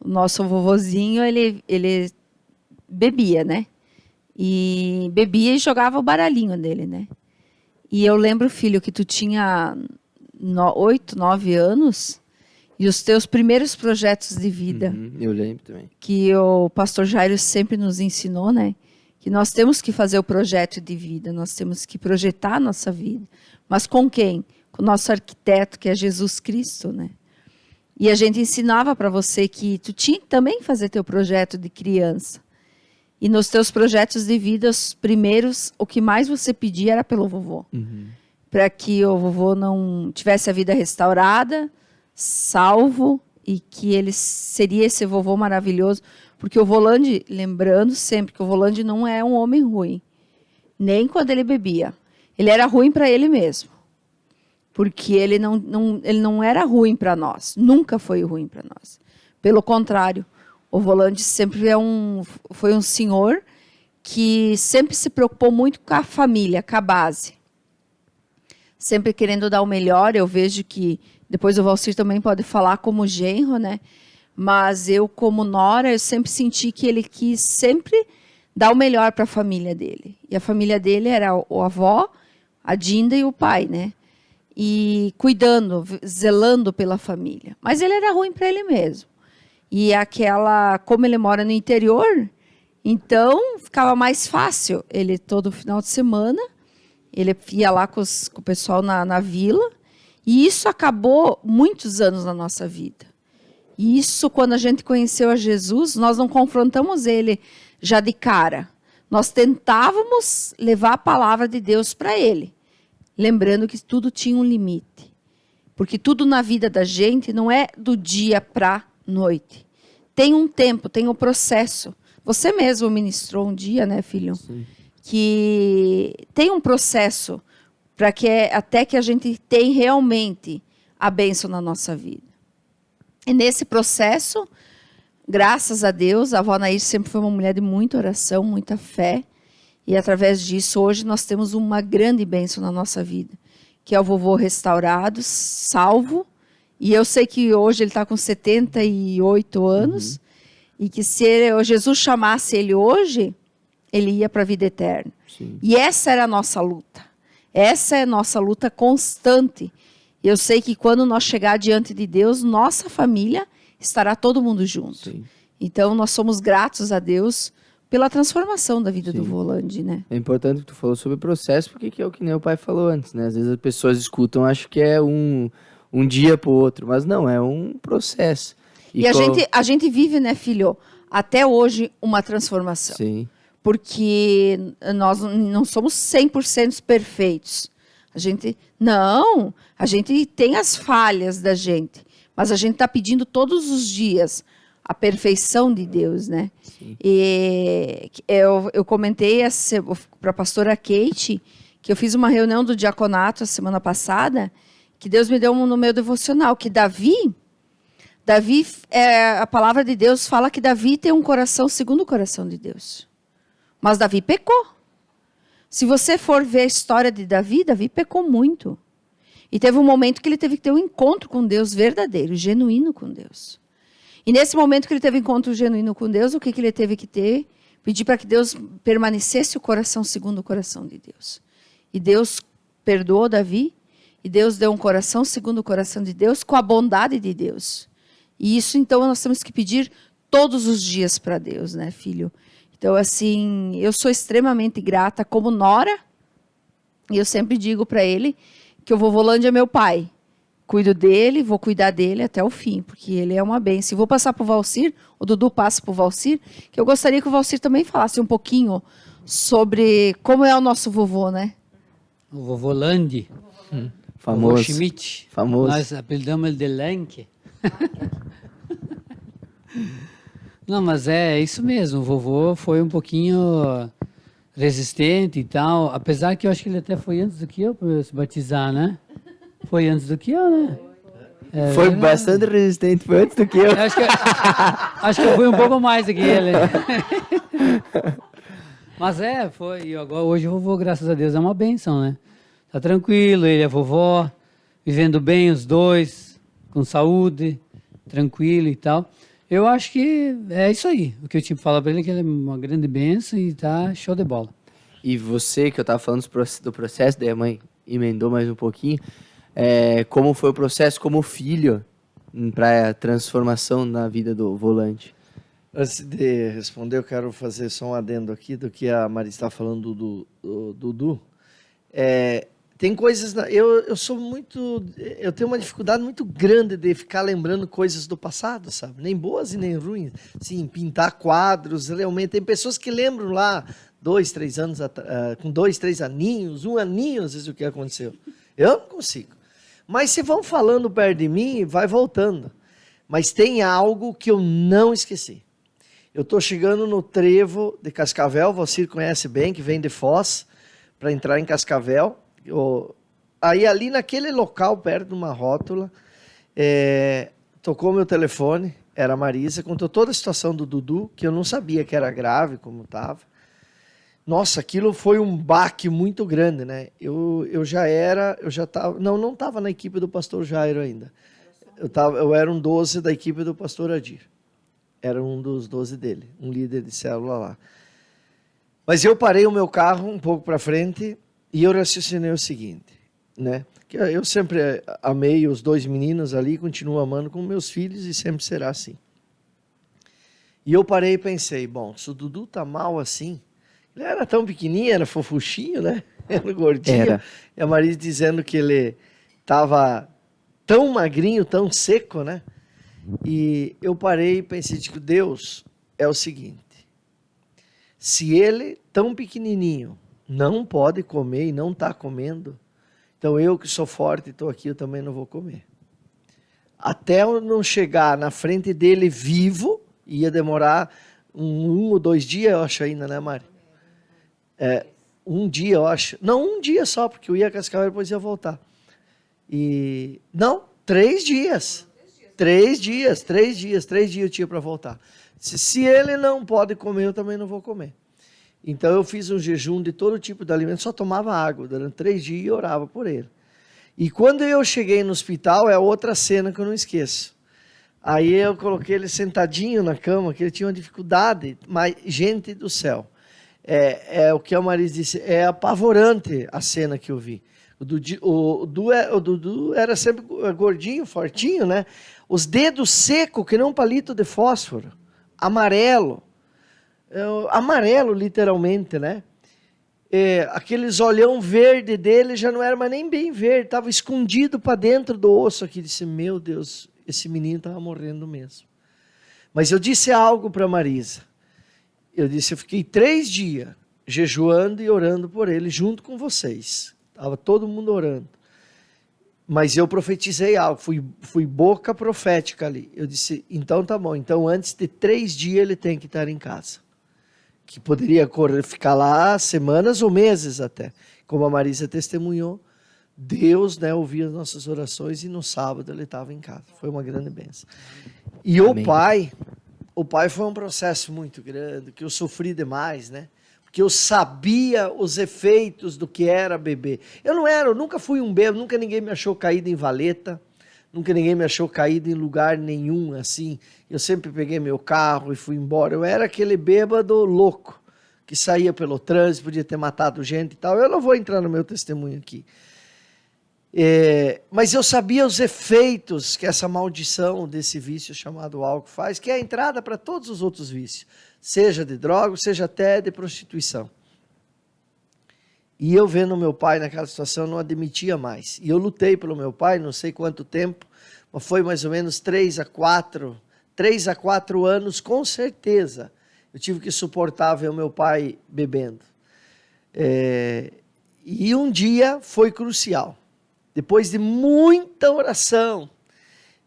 nosso vovozinho, ele bebia, né? E bebia e jogava o baralhinho dele, né? E eu lembro, filho, que tu tinha 8, 9 anos e os teus primeiros projetos de vida. Eu lembro também. Que o pastor Jairo sempre nos ensinou, né? Que nós temos que fazer o projeto de vida, nós temos que projetar a nossa vida. Mas com quem? Com o nosso arquiteto, que é Jesus Cristo, né? E a gente ensinava para você que tu tinha que também fazer teu projeto de criança. E nos teus projetos de vida, os primeiros, o que mais você pedia era pelo vovô. Para que o vovô não tivesse a vida restaurada, salvo, e que ele seria esse vovô maravilhoso. Porque o Volande, lembrando sempre que o Volande não é um homem ruim. Nem quando ele bebia. Ele era ruim para ele mesmo. Porque ele não era ruim para nós. Nunca foi ruim para nós. Pelo contrário, o Volante sempre foi um senhor que sempre se preocupou muito com a família, com a base. Sempre querendo dar o melhor. Eu vejo que, depois o Valcir também pode falar como genro, né? Mas eu, como nora, eu sempre senti que ele quis sempre dar o melhor para a família dele. E a família dele era a avó, a Dinda e o pai, né? E cuidando, zelando pela família. Mas ele era ruim para ele mesmo. E como ele mora no interior, então ficava mais fácil. Ele, todo final de semana, ele ia lá com o pessoal na vila. E isso acabou muitos anos na nossa vida. E isso, quando a gente conheceu a Jesus, nós não confrontamos ele já de cara. Nós tentávamos levar a palavra de Deus para ele. Lembrando que tudo tinha um limite. Porque tudo na vida da gente não é do dia para a noite. Tem um tempo, tem um processo. Você mesmo ministrou um dia, né, filho? Sim. Que tem um processo para que até que a gente tenha realmente a bênção na nossa vida. E nesse processo, graças a Deus, a avó Nair sempre foi uma mulher de muita oração, muita fé. E através disso, hoje nós temos uma grande bênção na nossa vida, que é o vovô restaurado, salvo. E eu sei que hoje ele está com 78 anos, e que se Jesus chamasse ele hoje, ele ia para a vida eterna. Sim. E essa era a nossa luta. Essa é a nossa luta constante. Eu sei que quando nós chegar diante de Deus, nossa família estará todo mundo junto. Sim. Então, nós somos gratos a Deus pela transformação da vida do Sim. Volandi, né? É importante que tu falou sobre o processo, porque que é o que nem o pai falou antes, né? Às vezes as pessoas escutam, acham que é um dia pro outro, mas não, é um processo. E a gente vive, né, filho, até hoje uma transformação. Sim, Porque nós não somos 100% perfeitos. A gente tem as falhas da gente, mas a gente está pedindo todos os dias a perfeição de Deus, né? sim. E eu comentei para a pastora Kate que eu fiz uma reunião do diaconato a semana passada, que Deus me deu no meu devocional, que Davi, a palavra de Deus fala que Davi tem um coração segundo o coração de Deus. Mas Davi pecou. Se você for ver a história de Davi, Davi pecou muito. E teve um momento que ele teve que ter um encontro com Deus verdadeiro, genuíno com Deus. E nesse momento que ele teve um encontro genuíno com Deus, o que ele teve que ter? Pedir para que Deus permanecesse o coração segundo o coração de Deus. E Deus perdoou Davi, e Deus deu um coração segundo o coração de Deus, com a bondade de Deus. E isso, então, nós temos que pedir todos os dias para Deus, né, filho? Então, assim, eu sou extremamente grata como nora, e eu sempre digo para ele que o vovô Landi é meu pai. Cuido dele, vou cuidar dele até o fim, porque ele é uma bênção. E vou passar para o Valcir, o Dudu passa para o Valcir, que eu gostaria que o Valcir também falasse um pouquinho sobre como é o nosso vovô, né? O vovô Landi, Famoso. vovô Schmidt, Famoso. nós apelidamos ele de Lenke. Não, mas é isso mesmo, o vovô foi um pouquinho resistente e tal, apesar que eu acho que ele até foi antes do que eu para se batizar, né? Foi antes do que eu, né? É, Foi bastante resistente, foi antes do que eu. eu acho que eu fui um pouco mais do que ele. Mas foi. E agora, hoje o vovô, graças a Deus, é uma bênção, né? Tá tranquilo, ele é vovó, vivendo bem os dois, com saúde, tranquilo e tal. Eu acho que é isso aí. O que eu tinha para falar para ele é que ele é uma grande bênção e tá show de bola. E você, que eu tava falando do processo, daí a mãe emendou mais um pouquinho, como foi o processo como filho para a transformação na vida do Volante? Antes de responder, eu quero fazer só um adendo aqui do que a Mari está falando do Dudu. Tem coisas... Eu sou muito... Eu tenho uma dificuldade muito grande de ficar lembrando coisas do passado, sabe? Nem boas e nem ruins. Sim, pintar quadros, realmente. Tem pessoas que lembram lá, 2, 3 anos, com 2, 3 aninhos, 1 aninho, às vezes, o que aconteceu. Eu não consigo. Mas se vão falando perto de mim, vai voltando. Mas tem algo que eu não esqueci. Eu estou chegando no trevo de Cascavel, você conhece bem, que vem de Foz, para entrar em Cascavel. Aí ali naquele local, perto de uma rótula, tocou meu telefone, era a Marisa, contou toda a situação do Dudu, que eu não sabia que era grave, como estava. Nossa, aquilo foi um baque muito grande, né? Eu não estava na equipe do pastor Jairo ainda. Eu era um 12 da equipe do pastor Adir. Era um dos 12 dele, um líder de célula lá. Mas eu parei o meu carro um pouco para frente e eu raciocinei o seguinte, né? Que eu sempre amei os 2 meninos ali, continuo amando como meus filhos e sempre será assim. E eu parei e pensei, bom, se o Dudu tá mal assim, ele era tão pequenininho, era fofuchinho, né? Era gordinho. Era. E a Marisa dizendo que ele tava tão magrinho, tão seco, né? E eu parei e pensei, tipo, Deus, é o seguinte, se ele, tão pequenininho, não pode comer e não está comendo, então eu que sou forte e estou aqui, eu também não vou comer. Até eu não chegar na frente dele vivo, ia demorar 1 ou 2 dias, eu acho ainda, né, Mari? 1 dia, eu acho. Não, 1 dia só, porque eu ia a Cascavel e depois ia voltar. E... Não, 3 dias. 3 dias eu tinha para voltar. Se ele não pode comer, eu também não vou comer. Então eu fiz um jejum de todo tipo de alimento, só tomava água durante 3 dias e orava por ele. E quando eu cheguei no hospital, é outra cena que eu não esqueço. Aí eu coloquei ele sentadinho na cama, que ele tinha uma dificuldade, mas, gente do céu, o que a Marisa disse, é apavorante a cena que eu vi. O Dudu era sempre gordinho, fortinho, né? Os dedos secos, que nem um palito de fósforo. amarelo. Amarelo, literalmente, né? Aqueles olhão verde dele já não era mais nem bem verde, estava escondido para dentro do osso aqui. Disse, meu Deus, esse menino estava morrendo mesmo. Mas eu disse algo para Marisa. Eu fiquei 3 dias jejuando e orando por ele, junto com vocês. Estava todo mundo orando. Mas eu profetizei algo, fui boca profética ali. Eu disse, então tá bom, então antes de 3 dias ele tem que estar em casa. Que poderia ficar lá semanas ou meses até. Como a Marisa testemunhou, Deus, né, ouvia as nossas orações e no sábado ele estava em casa. Foi uma grande bênção. E Amém. o pai foi um processo muito grande, que eu sofri demais, né? Porque eu sabia os efeitos do que era beber. Eu nunca fui um bêbado, nunca ninguém me achou caído em valeta, nunca ninguém me achou caído em lugar nenhum, assim. Eu sempre peguei meu carro e fui embora. Eu era aquele bêbado louco, que saía pelo trânsito, podia ter matado gente e tal. Eu não vou entrar no meu testemunho aqui. Mas eu sabia os efeitos que essa maldição desse vício chamado álcool faz, que é a entrada para todos os outros vícios, seja de droga, seja até de prostituição. E eu vendo meu pai naquela situação, não admitia mais. E eu lutei pelo meu pai, não sei quanto tempo, mas foi mais ou menos 3 a 4 anos, com certeza. Eu tive que suportar ver o meu pai bebendo. E um dia foi crucial. Depois de muita oração,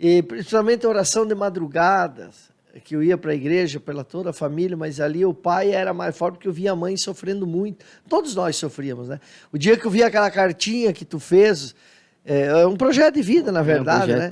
e principalmente oração de madrugadas, que eu ia para a igreja pela toda a família, mas ali o pai era mais forte porque eu via a mãe sofrendo muito. Todos nós sofríamos, né? O dia que eu vi aquela cartinha que tu fez, é um projeto de vida, na verdade, né?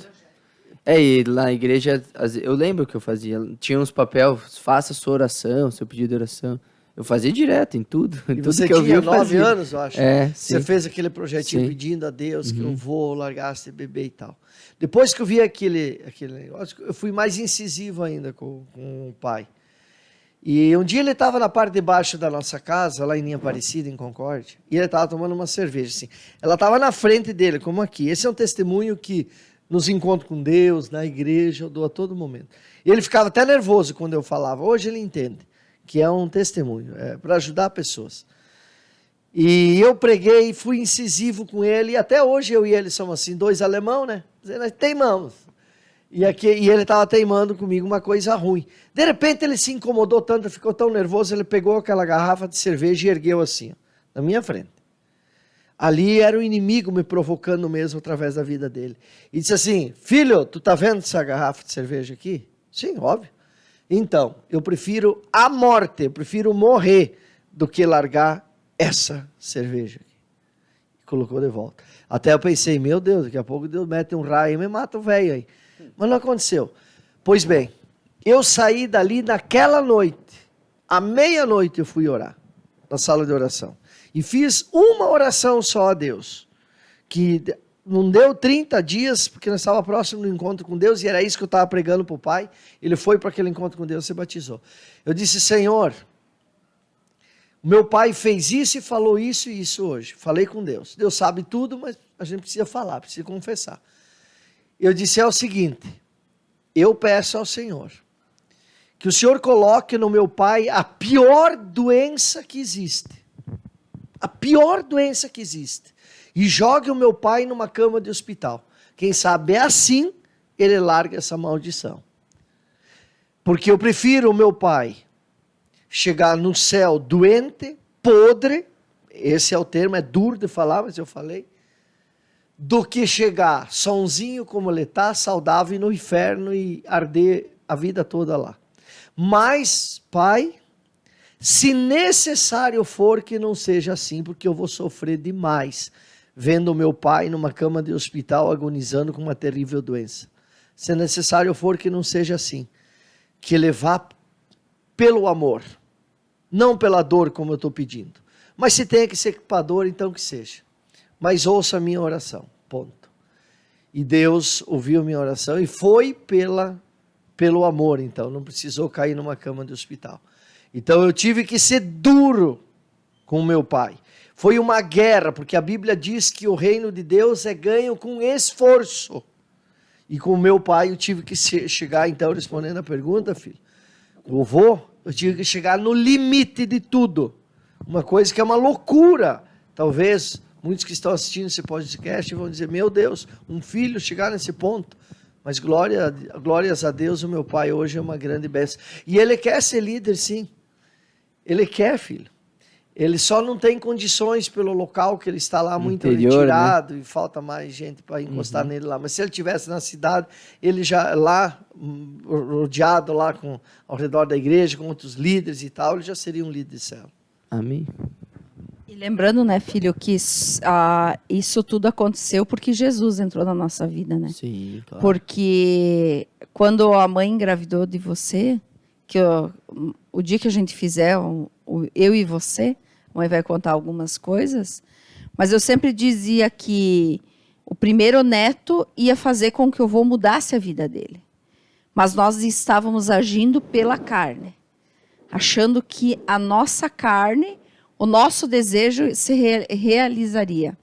E lá na igreja, eu lembro que eu fazia, tinha uns papéis, faça sua oração, seu pedido de oração. Eu fazia direto em tudo. E tudo você que eu tinha vi, eu 9 fazia. anos, eu acho. Você Sim. fez aquele projetinho Sim. pedindo a Deus que eu vou largar de beber e tal. Depois que eu vi aquele negócio, eu fui mais incisivo ainda com o pai. E um dia ele estava na parte de baixo da nossa casa, lá em Aparecida, em Concórdia, e ele estava tomando uma cerveja. Assim. Ela estava na frente dele, como aqui. Esse é um testemunho que nos encontros com Deus, na igreja, eu dou a todo momento. E ele ficava até nervoso quando eu falava. Hoje ele entende que é um testemunho, para ajudar pessoas. E eu preguei, fui incisivo com ele, e até hoje eu e ele somos assim, 2 alemão, né? Nós teimamos. E ele estava teimando comigo uma coisa ruim. De repente ele se incomodou tanto, ficou tão nervoso, ele pegou aquela garrafa de cerveja e ergueu assim, ó, na minha frente. Ali era o inimigo me provocando mesmo através da vida dele. E disse assim, filho, tu tá vendo essa garrafa de cerveja aqui? Sim, óbvio. Então, eu prefiro a morte, eu prefiro morrer do que largar essa cerveja aqui. Colocou de volta. Até eu pensei, meu Deus, daqui a pouco Deus mete um raio e me mata o velho aí. Mas não aconteceu. Pois bem, eu saí dali naquela noite, à meia-noite eu fui orar, na sala de oração. E fiz uma oração só a Deus, que não deu 30 dias, porque nós estávamos próximo do encontro com Deus, e era isso que eu estava pregando para o pai. Ele foi para aquele encontro com Deus e se batizou. Eu disse, Senhor, meu pai fez isso e falou isso e isso hoje. Falei com Deus. Deus sabe tudo, mas a gente precisa falar, precisa confessar. Eu disse, é o seguinte, eu peço ao Senhor, que o Senhor coloque no meu pai a pior doença que existe. A pior doença que existe. E jogue o meu pai numa cama de hospital. Quem sabe é assim, ele larga essa maldição. Porque eu prefiro o meu pai chegar no céu doente, podre, esse é o termo, é duro de falar, mas eu falei, do que chegar sonzinho como ele está, saudável, no inferno e arder a vida toda lá. Mas, pai, se necessário for que não seja assim, porque eu vou sofrer demais vendo o meu pai numa cama de hospital agonizando com uma terrível doença. Se necessário for que não seja assim, que levar pelo amor, não pela dor como eu estou pedindo. Mas se tem que ser para dor, então que seja. Mas ouça a minha oração, ponto. E Deus ouviu a minha oração e foi pelo amor, então, não precisou cair numa cama de hospital. Então eu tive que ser duro com o meu pai. Foi uma guerra, porque a Bíblia diz que o reino de Deus é ganho com esforço. E com o meu pai eu tive que chegar, então, respondendo a pergunta, filho, eu tive que chegar no limite de tudo. Uma coisa que é uma loucura. Talvez muitos que estão assistindo esse podcast vão dizer, meu Deus, um filho chegar nesse ponto. Mas glórias a Deus, o meu pai hoje é uma grande bênção. E ele quer ser líder, sim. Ele quer, filho. Ele só não tem condições pelo local que ele está lá muito Interior, retirado, né? E falta mais gente para encostar nele lá. Mas se ele estivesse na cidade, ele já lá, rodeado lá ao redor da igreja, com outros líderes e tal, ele já seria um líder de céu. Amém. E lembrando, né, filho, que isso tudo aconteceu porque Jesus entrou na nossa vida, né? Sim, claro. Porque quando a mãe engravidou de você, o dia que a gente fizer, eu e você, a mãe vai contar algumas coisas, mas eu sempre dizia que o primeiro neto ia fazer com que o avô mudasse a vida dele. Mas nós estávamos agindo pela carne, achando que a nossa carne, o nosso desejo se realizaria.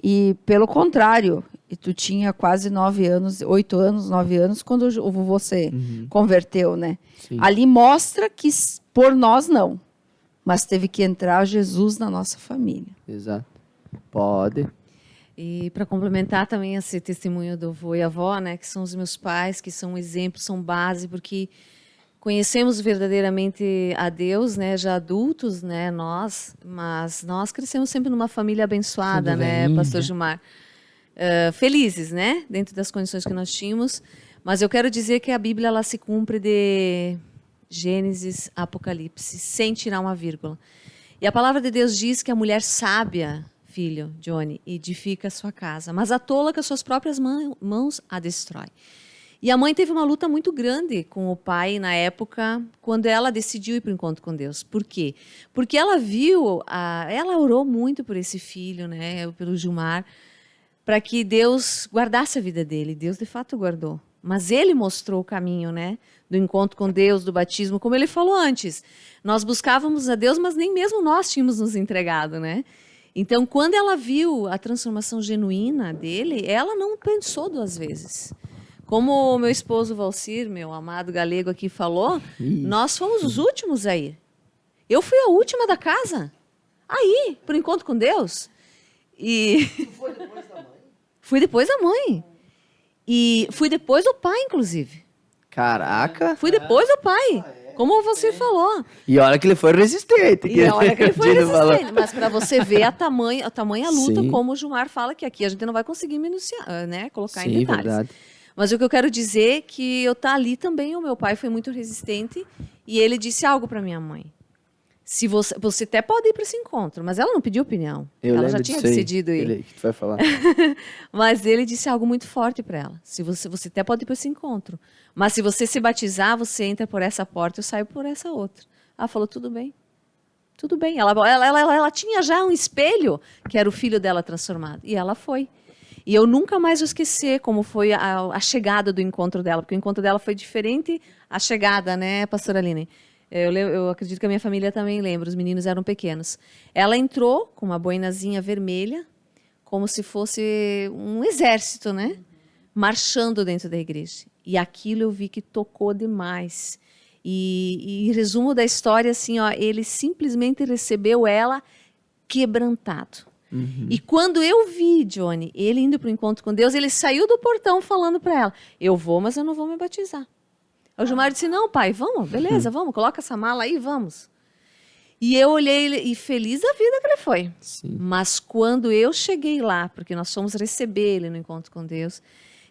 E pelo contrário, e tu tinha quase 9 anos, 8 anos, 9 anos, quando o vovô se converteu, né? Sim. Ali mostra que por nós não, mas teve que entrar Jesus na nossa família. Exato. Pode. E para complementar também esse testemunho do avô e avó, né, que são os meus pais, que são um exemplo, são base, porque conhecemos verdadeiramente a Deus, né, já adultos, né, mas nós crescemos sempre numa família abençoada, Tudo né, velhinho, Pastor né? Gilmar? Felizes, né, dentro das condições que nós tínhamos. Mas eu quero dizer que a Bíblia ela se cumpre de Gênesis a Apocalipse, sem tirar uma vírgula. E a palavra de Deus diz que a mulher sábia, filho, Johnny, edifica a sua casa, mas a tola com as suas próprias mãos a destrói. E a mãe teve uma luta muito grande com o pai na época, quando ela decidiu ir para o encontro com Deus. Por quê? Porque ela viu, ela orou muito por esse filho, né, pelo Gilmar, para que Deus guardasse a vida dele. Deus, de fato, guardou. Mas ele mostrou o caminho, né, do encontro com Deus, do batismo, como ele falou antes. Nós buscávamos a Deus, mas nem mesmo nós tínhamos nos entregado, né? Então, quando ela viu a transformação genuína dele, ela não pensou 2 vezes. Como o meu esposo Valcir, meu amado galego aqui falou, nós fomos os últimos a ir. Eu fui a última da casa a ir para o encontro com Deus. E Tu foi depois da mãe? fui depois da mãe. E fui depois do pai, inclusive. Caraca. Fui depois do pai, como você falou. E olha que ele foi resistente. E olha que ele foi Tino falou. resistente. Mas para você ver a tamanha luta, Sim. como o Gilmar fala, que aqui a gente não vai conseguir né, colocar em Sim, detalhes. verdade. Mas o que eu quero dizer é que eu tá ali também, o meu pai foi muito resistente e ele disse algo para minha mãe. Se você até pode ir para esse encontro, mas ela não pediu opinião. Ela já lembro tinha disso aí. decidido ir. Ele que tu vai falar. Mas ele disse algo muito forte para ela. Se você até pode ir para esse encontro, mas se você se batizar, você entra por essa porta, eu saio por essa outra. Ela falou, tudo bem. Tudo bem. Ela tinha já um espelho, que era o filho dela transformado. E ela foi. E eu nunca mais vou esquecer como foi a chegada do encontro dela, porque o encontro dela foi diferente a chegada, né, pastora Aline? Eu acredito que a minha família também lembra, os meninos eram pequenos. Ela entrou com uma boinazinha vermelha, como se fosse um exército, né? Marchando dentro da igreja. E aquilo eu vi que tocou demais. E em resumo da história, assim, ó, ele simplesmente recebeu ela quebrantado. E quando eu vi, Johnny, ele indo para o encontro com Deus, ele saiu do portão falando para ela, eu vou, mas eu não vou me batizar. O Gilmar disse, não, pai, vamos, beleza, vamos, coloca essa mala aí, vamos. E eu olhei e feliz da vida que ele foi. Sim. Mas quando eu cheguei lá, porque nós fomos receber ele no encontro com Deus,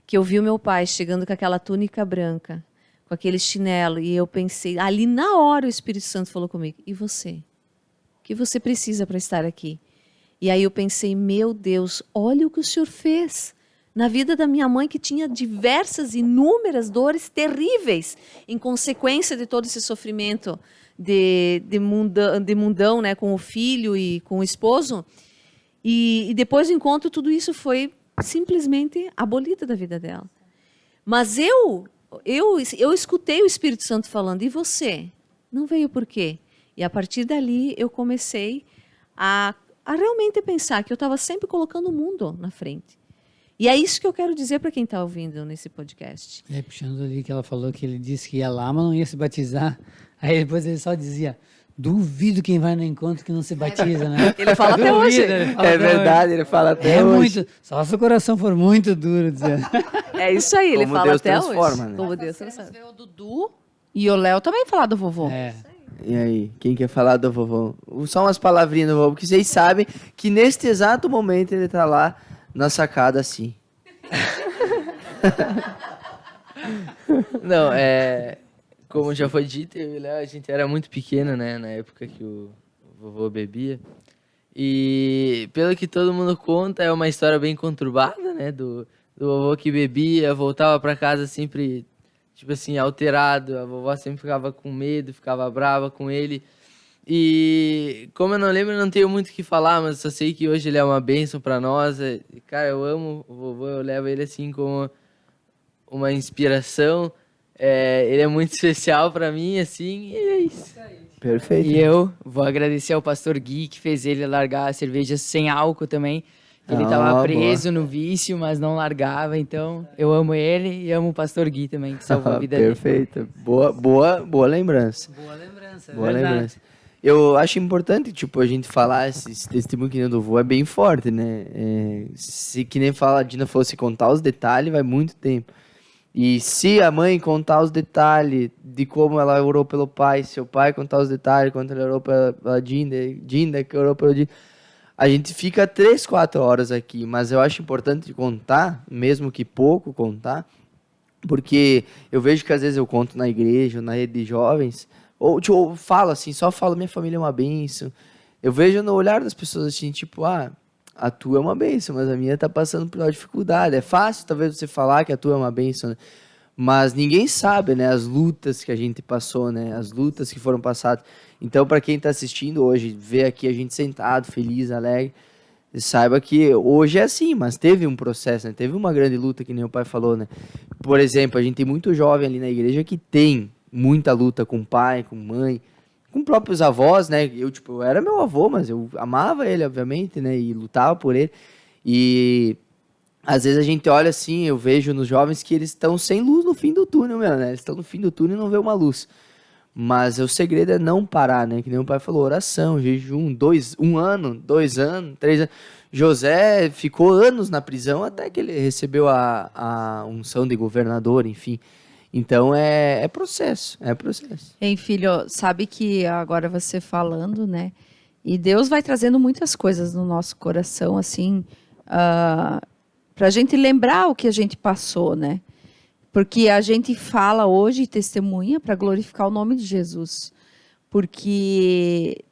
que eu vi o meu pai chegando com aquela túnica branca, com aquele chinelo, e eu pensei, ali na hora o Espírito Santo falou comigo, e você? O que você precisa para estar aqui? E aí eu pensei, meu Deus, olha o que o Senhor fez na vida da minha mãe, que tinha diversas, inúmeras dores terríveis em consequência de todo esse sofrimento de mundão, né, com o filho e com o esposo. E depois do encontro, tudo isso foi simplesmente abolido da vida dela. Mas eu escutei o Espírito Santo falando, e você? Não veio por quê? E a partir dali eu comecei a realmente pensar que eu estava sempre colocando o mundo na frente. E é isso que eu quero dizer para quem está ouvindo nesse podcast. Puxando ali que ela falou que ele disse que ia lá, mas não ia se batizar. Aí depois ele só dizia, duvido quem vai no encontro que não se batiza, né? Ele fala até hoje. Ele fala É até verdade, ele fala hoje. até hoje. Muito, só se o coração for muito duro, dizendo. É isso aí, ele Como fala Deus até transforma, hoje. né? Como Deus Vamos transforma. ver o Dudu e o Léo também falar do vovô. É. E aí, quem quer falar do vovô? Só umas palavrinhas do vovô, porque vocês sabem que neste exato momento ele tá lá na sacada assim. Não, como já foi dito, eu e o Léo, a gente era muito pequeno, né, na época que o vovô bebia. E pelo que todo mundo conta, é uma história bem conturbada, né, do vovô que bebia, voltava para casa sempre, tipo assim, alterado. A vovó sempre ficava com medo, ficava brava com ele. E como eu não lembro, eu não tenho muito o que falar, mas só sei que hoje ele é uma bênção para nós. Cara, eu amo o vovô, eu levo ele assim como uma inspiração. Ele é muito especial para mim, assim, e é isso. Perfeito. E eu vou agradecer ao pastor Gui, que fez ele largar a cerveja sem álcool também. Ele estava preso no vício, mas não largava. Então, eu amo ele e amo o pastor Gui também, que salvou a vida dele. Perfeito. Boa lembrança. Boa lembrança, Boa lembrança. Eu acho importante, tipo, a gente falar esse testemunho que nem o do vô é bem forte, né? Se que nem a Dina fosse contar os detalhes, vai muito tempo. E se a mãe contar os detalhes de como ela orou pelo pai, se o pai contar os detalhes, quando ele orou pela Dinda que orou pelo Dinda, a gente fica 3, 4 horas aqui, mas eu acho importante contar, mesmo que pouco contar, porque eu vejo que às vezes eu conto na igreja, na rede de jovens, ou tipo, eu falo assim, só falo, minha família é uma bênção. Eu vejo no olhar das pessoas assim, tipo, a tua é uma bênção, mas a minha tá passando por uma dificuldade. É fácil talvez você falar que a tua é uma bênção, né? Mas ninguém sabe, né, as lutas que a gente passou, né, as lutas que foram passadas. Então, para quem está assistindo hoje, ver aqui a gente sentado, feliz, alegre, saiba que hoje é assim, mas teve um processo, né? Teve uma grande luta, que nem o pai falou, né? Por exemplo, a gente tem muito jovem ali na igreja que tem muita luta com pai, com mãe, com próprios avós, né? Eu era meu avô, mas eu amava ele, obviamente, né? E lutava por ele. E às vezes a gente olha assim, eu vejo nos jovens que eles estão sem luz no fim do túnel, mesmo, né? Eles estão no fim do túnel e não vê uma luz. Mas o segredo é não parar, né? Que nem o pai falou, oração, jejum, 1 ano, 2 anos, 3 anos. José ficou anos na prisão até que ele recebeu a unção de governador, enfim. Então é processo. Hein, filho, sabe que agora você falando, né? E Deus vai trazendo muitas coisas no nosso coração, assim, para a gente lembrar o que a gente passou, né? Porque a gente fala hoje e testemunha para glorificar o nome de Jesus. Porque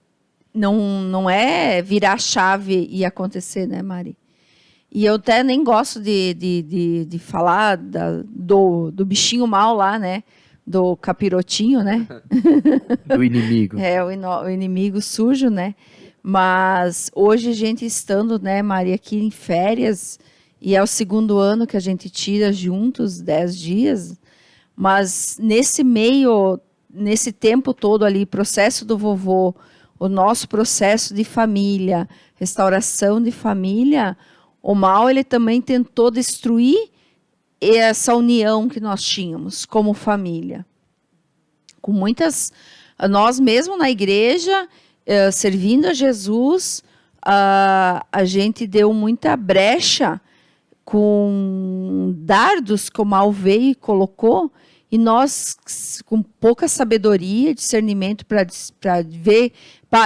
não é virar a chave e acontecer, né, Mari? E eu até nem gosto de falar do bichinho mal lá, né? Do capirotinho, né? Do inimigo. O inimigo sujo, né? Mas hoje a gente estando, né, Maria, aqui em férias, e é o 2º ano que a gente tira juntos, 10 dias, mas nesse tempo todo ali, processo do vovô, o nosso processo de família, restauração de família, o mal, ele também tentou destruir essa união que nós tínhamos como família. Com muitas... Nós mesmo na igreja, servindo a Jesus, a gente deu muita brecha com dardos que o mal veio e colocou, e nós, com pouca sabedoria, discernimento para ver,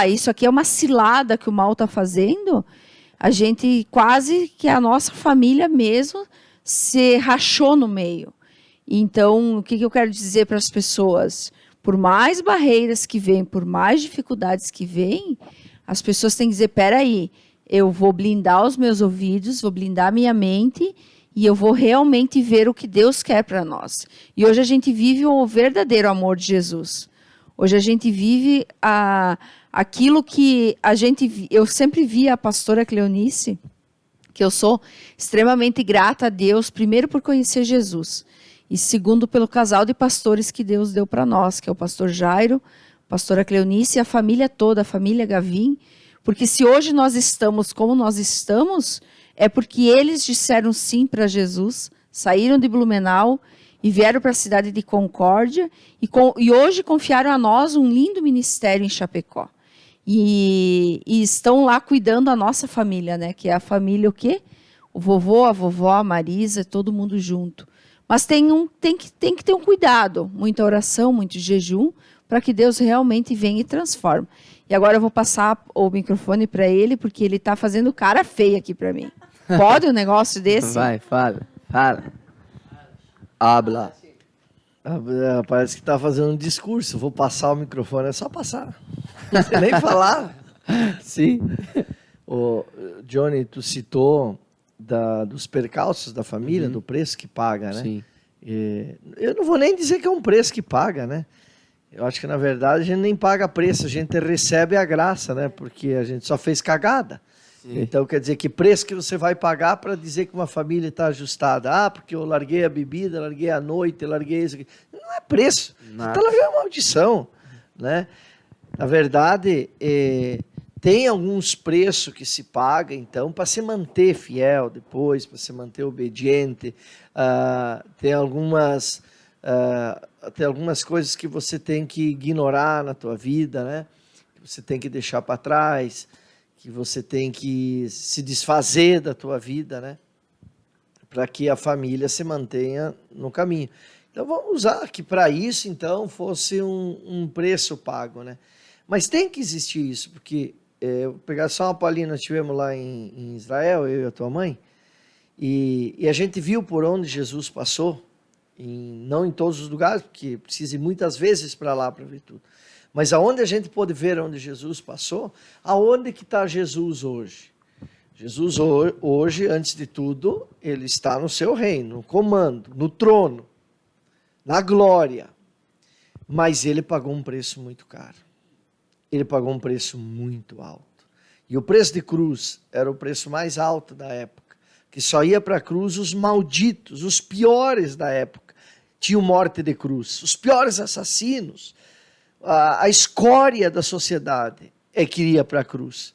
isso aqui é uma cilada que o mal está fazendo, a gente quase que a nossa família mesmo se rachou no meio. Então, o que eu quero dizer para as pessoas? Por mais barreiras que vêm, por mais dificuldades que vêm, as pessoas têm que dizer, peraí, eu vou blindar os meus ouvidos, vou blindar a minha mente e eu vou realmente ver o que Deus quer para nós. E hoje a gente vive o verdadeiro amor de Jesus. Hoje a gente vive aquilo que eu sempre vi a pastora Cleonice, que eu sou extremamente grata a Deus, primeiro por conhecer Jesus, e segundo pelo casal de pastores que Deus deu para nós, que é o pastor Jairo, a pastora Cleonice e a família toda, a família Gavin, porque se hoje nós estamos como nós estamos, é porque eles disseram sim para Jesus, saíram de Blumenau e vieram para a cidade de Concórdia e hoje confiaram a nós um lindo ministério em Chapecó. E estão lá cuidando da nossa família, né? Que é a família o quê? O vovô, a vovó, a Marisa, todo mundo junto. Mas tem que ter um cuidado, muita oração, muito jejum, para que Deus realmente venha e transforme. E agora eu vou passar o microfone para ele, porque ele está fazendo cara feia aqui para mim. Pode um negócio desse? Vai, fala. Habla. Parece que está fazendo um discurso. Vou passar o microfone, é só passar. Não sei nem falar. Sim. Ô, Johnny, tu citou dos percalços da família, do preço que paga, né? Sim. Eu não vou nem dizer que é um preço que paga, né? Eu acho que, na verdade, a gente nem paga preço, a gente recebe a graça, né? Porque a gente só fez cagada. Sim. Então, quer dizer, que preço que você vai pagar para dizer que uma família está ajustada? Ah, porque eu larguei a bebida, larguei a noite, larguei isso aqui. Não é preço. Nada. Você está largando uma maldição, né? Na verdade, tem alguns preços que se paga, então, para se manter fiel depois, para se manter obediente. Tem algumas coisas que você tem que ignorar na tua vida, né? Que você tem que deixar para trás, que você tem que se desfazer da tua vida, né? Para que a família se mantenha no caminho. Então, vamos usar que para isso, então, fosse um preço pago, né? Mas tem que existir isso, porque, vou pegar só uma palhinha, nós estivemos lá em Israel, eu e a tua mãe, e a gente viu por onde Jesus passou, não em todos os lugares, porque precisa ir muitas vezes para lá para ver tudo, mas aonde a gente pôde ver onde Jesus passou, aonde que está Jesus hoje? Jesus hoje, antes de tudo, ele está no seu reino, no comando, no trono, na glória, mas ele pagou um preço muito caro. Ele pagou um preço muito alto. E o preço de cruz era o preço mais alto da época, que só ia para a cruz os malditos, os piores da época. Tinham morte de cruz, os piores assassinos, a escória da sociedade é que ia para a cruz.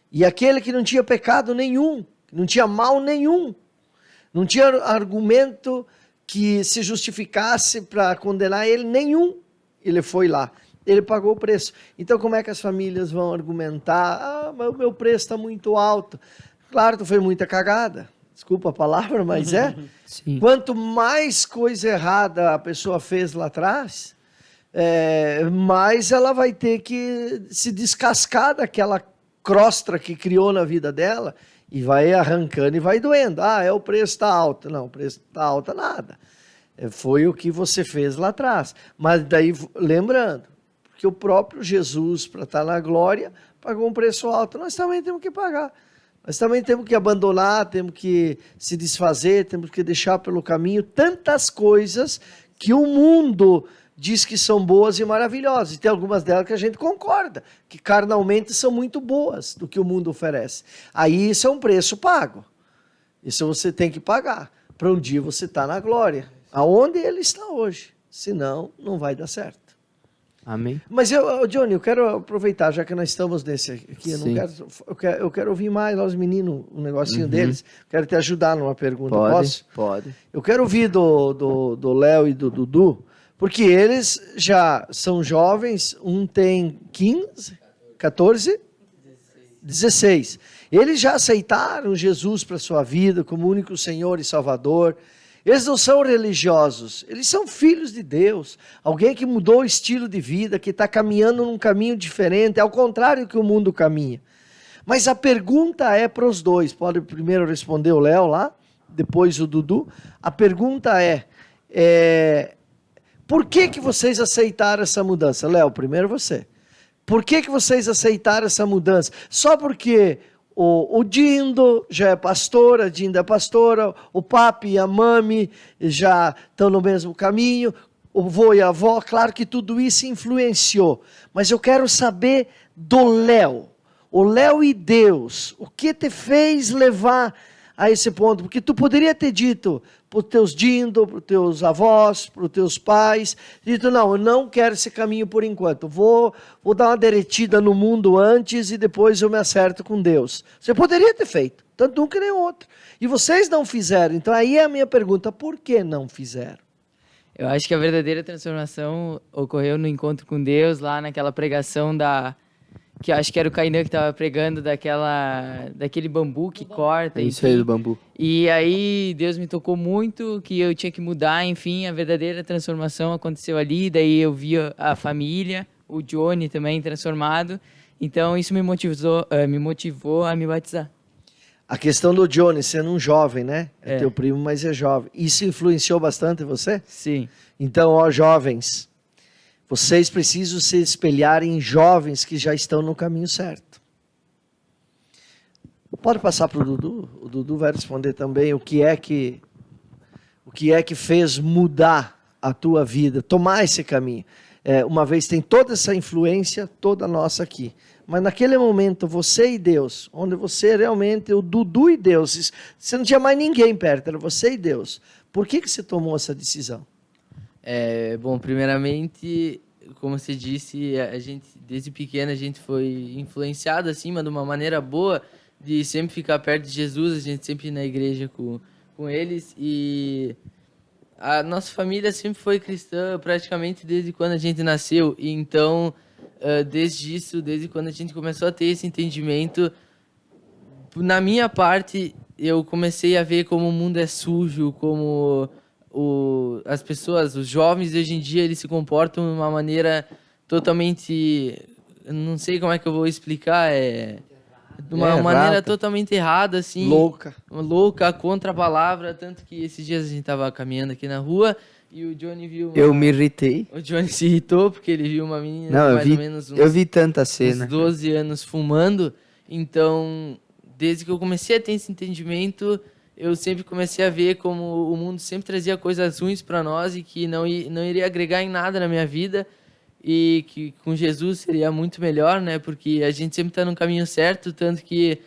E aquele que não tinha pecado nenhum, não tinha mal nenhum, não tinha argumento que se justificasse para condenar ele nenhum, ele foi lá. Ele pagou o preço. Então, como é que as famílias vão argumentar? Ah, mas o meu preço está muito alto. Claro, tu foi muita cagada. Desculpa a palavra, mas é. Sim. Quanto mais coisa errada a pessoa fez lá atrás, mais ela vai ter que se descascar daquela crostra que criou na vida dela e vai arrancando e vai doendo. Ah, o preço está alto. Não, o preço está alto nada. Foi o que você fez lá atrás. Mas daí, lembrando, que o próprio Jesus, para estar na glória, pagou um preço alto. Nós também temos que pagar. Nós também temos que abandonar, temos que se desfazer, temos que deixar pelo caminho tantas coisas que o mundo diz que são boas e maravilhosas. E tem algumas delas que a gente concorda, que carnalmente são muito boas do que o mundo oferece. Aí isso é um preço pago. Isso você tem que pagar. Para um dia você estar na glória, aonde ele está hoje. Senão, não vai dar certo. Amém. Mas Johnny, eu quero aproveitar, já que nós estamos nesse aqui, eu quero ouvir mais lá os meninos, um negocinho deles. Quero te ajudar numa pergunta, posso? Pode. Eu quero ouvir do Léo e do Dudu, porque eles já são jovens, um tem 15, 14, 16. Eles já aceitaram Jesus para a sua vida como único Senhor e Salvador. Eles não são religiosos, eles são filhos de Deus. Alguém que mudou o estilo de vida, que está caminhando num caminho diferente, ao contrário que o mundo caminha. Mas a pergunta é para os dois. Pode primeiro responder o Léo lá, depois o Dudu. A pergunta por que vocês aceitaram essa mudança? Léo, primeiro você. Por que vocês aceitaram essa mudança? Só porque o Dindo já é pastor, a Dinda é pastora, o papi e a mami já estão no mesmo caminho, o vô e a avó, claro que tudo isso influenciou. Mas eu quero saber do Léo. O Léo e Deus, o que te fez levar a esse ponto, porque tu poderia ter dito para os teus dindo, para os teus avós, para os teus pais, dito, não, eu não quero esse caminho por enquanto, vou dar uma derretida no mundo antes e depois eu me acerto com Deus. Você poderia ter feito, tanto um que nem outro. E vocês não fizeram, então aí é a minha pergunta, por que não fizeram? Eu acho que a verdadeira transformação ocorreu no encontro com Deus, lá naquela pregação que eu acho que era o Kainan que estava pregando, daquele bambu que corta. Isso aí do bambu. E aí Deus me tocou muito, que eu tinha que mudar, enfim, a verdadeira transformação aconteceu ali, daí eu vi a família, o Johnny também transformado, então isso me motivou a me batizar. A questão do Johnny sendo um jovem, né? É É. teu primo, mas é jovem. Isso influenciou bastante você? Sim. Então, ó, jovens, vocês precisam se espelhar em jovens que já estão no caminho certo. Pode passar para o Dudu? O Dudu vai responder também o que é que fez mudar a tua vida, tomar esse caminho. Uma vez tem toda essa influência, toda nossa aqui. Mas naquele momento, você e Deus, onde você realmente, o Dudu e Deus, você não tinha mais ninguém perto, era você e Deus. Por que você tomou essa decisão? Bom, primeiramente, como você disse, a gente, desde pequeno, a gente foi influenciado, assim, mas de uma maneira boa, de sempre ficar perto de Jesus, a gente sempre ir na igreja com eles, e a nossa família sempre foi cristã, praticamente desde quando a gente nasceu, e então, desde quando a gente começou a ter esse entendimento, na minha parte, eu comecei a ver como o mundo é sujo, como as pessoas, os jovens de hoje em dia, eles se comportam de uma maneira totalmente, não sei como é que eu vou explicar, de uma maneira totalmente errada, assim. Louca, contra a palavra, tanto que esses dias a gente tava caminhando aqui na rua e o Johnny viu Eu me irritei. O Johnny se irritou porque ele viu uma menina Não, de mais ou menos eu vi tanta cena. uns 12 anos fumando, então, desde que eu comecei a ter esse entendimento, eu sempre comecei a ver como o mundo sempre trazia coisas ruins para nós e que não iria agregar em nada na minha vida e que com Jesus seria muito melhor, né? Porque a gente sempre está no caminho certo, tanto que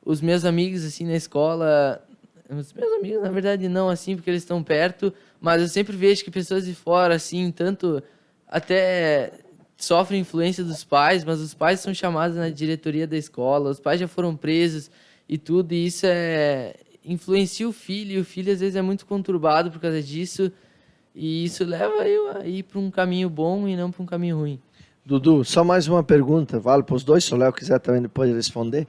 os meus amigos, assim, na escola... Os meus amigos, na verdade, não, assim, porque eles estão perto, mas eu sempre vejo que pessoas de fora, assim, tanto até sofrem influência dos pais, mas os pais são chamados na diretoria da escola, os pais já foram presos e tudo, e isso influencia o filho, e o filho às vezes é muito conturbado por causa disso, e isso leva eu a ir para um caminho bom e não para um caminho ruim. Dudu, só mais uma pergunta, vale para os dois, se o Léo quiser também depois responder.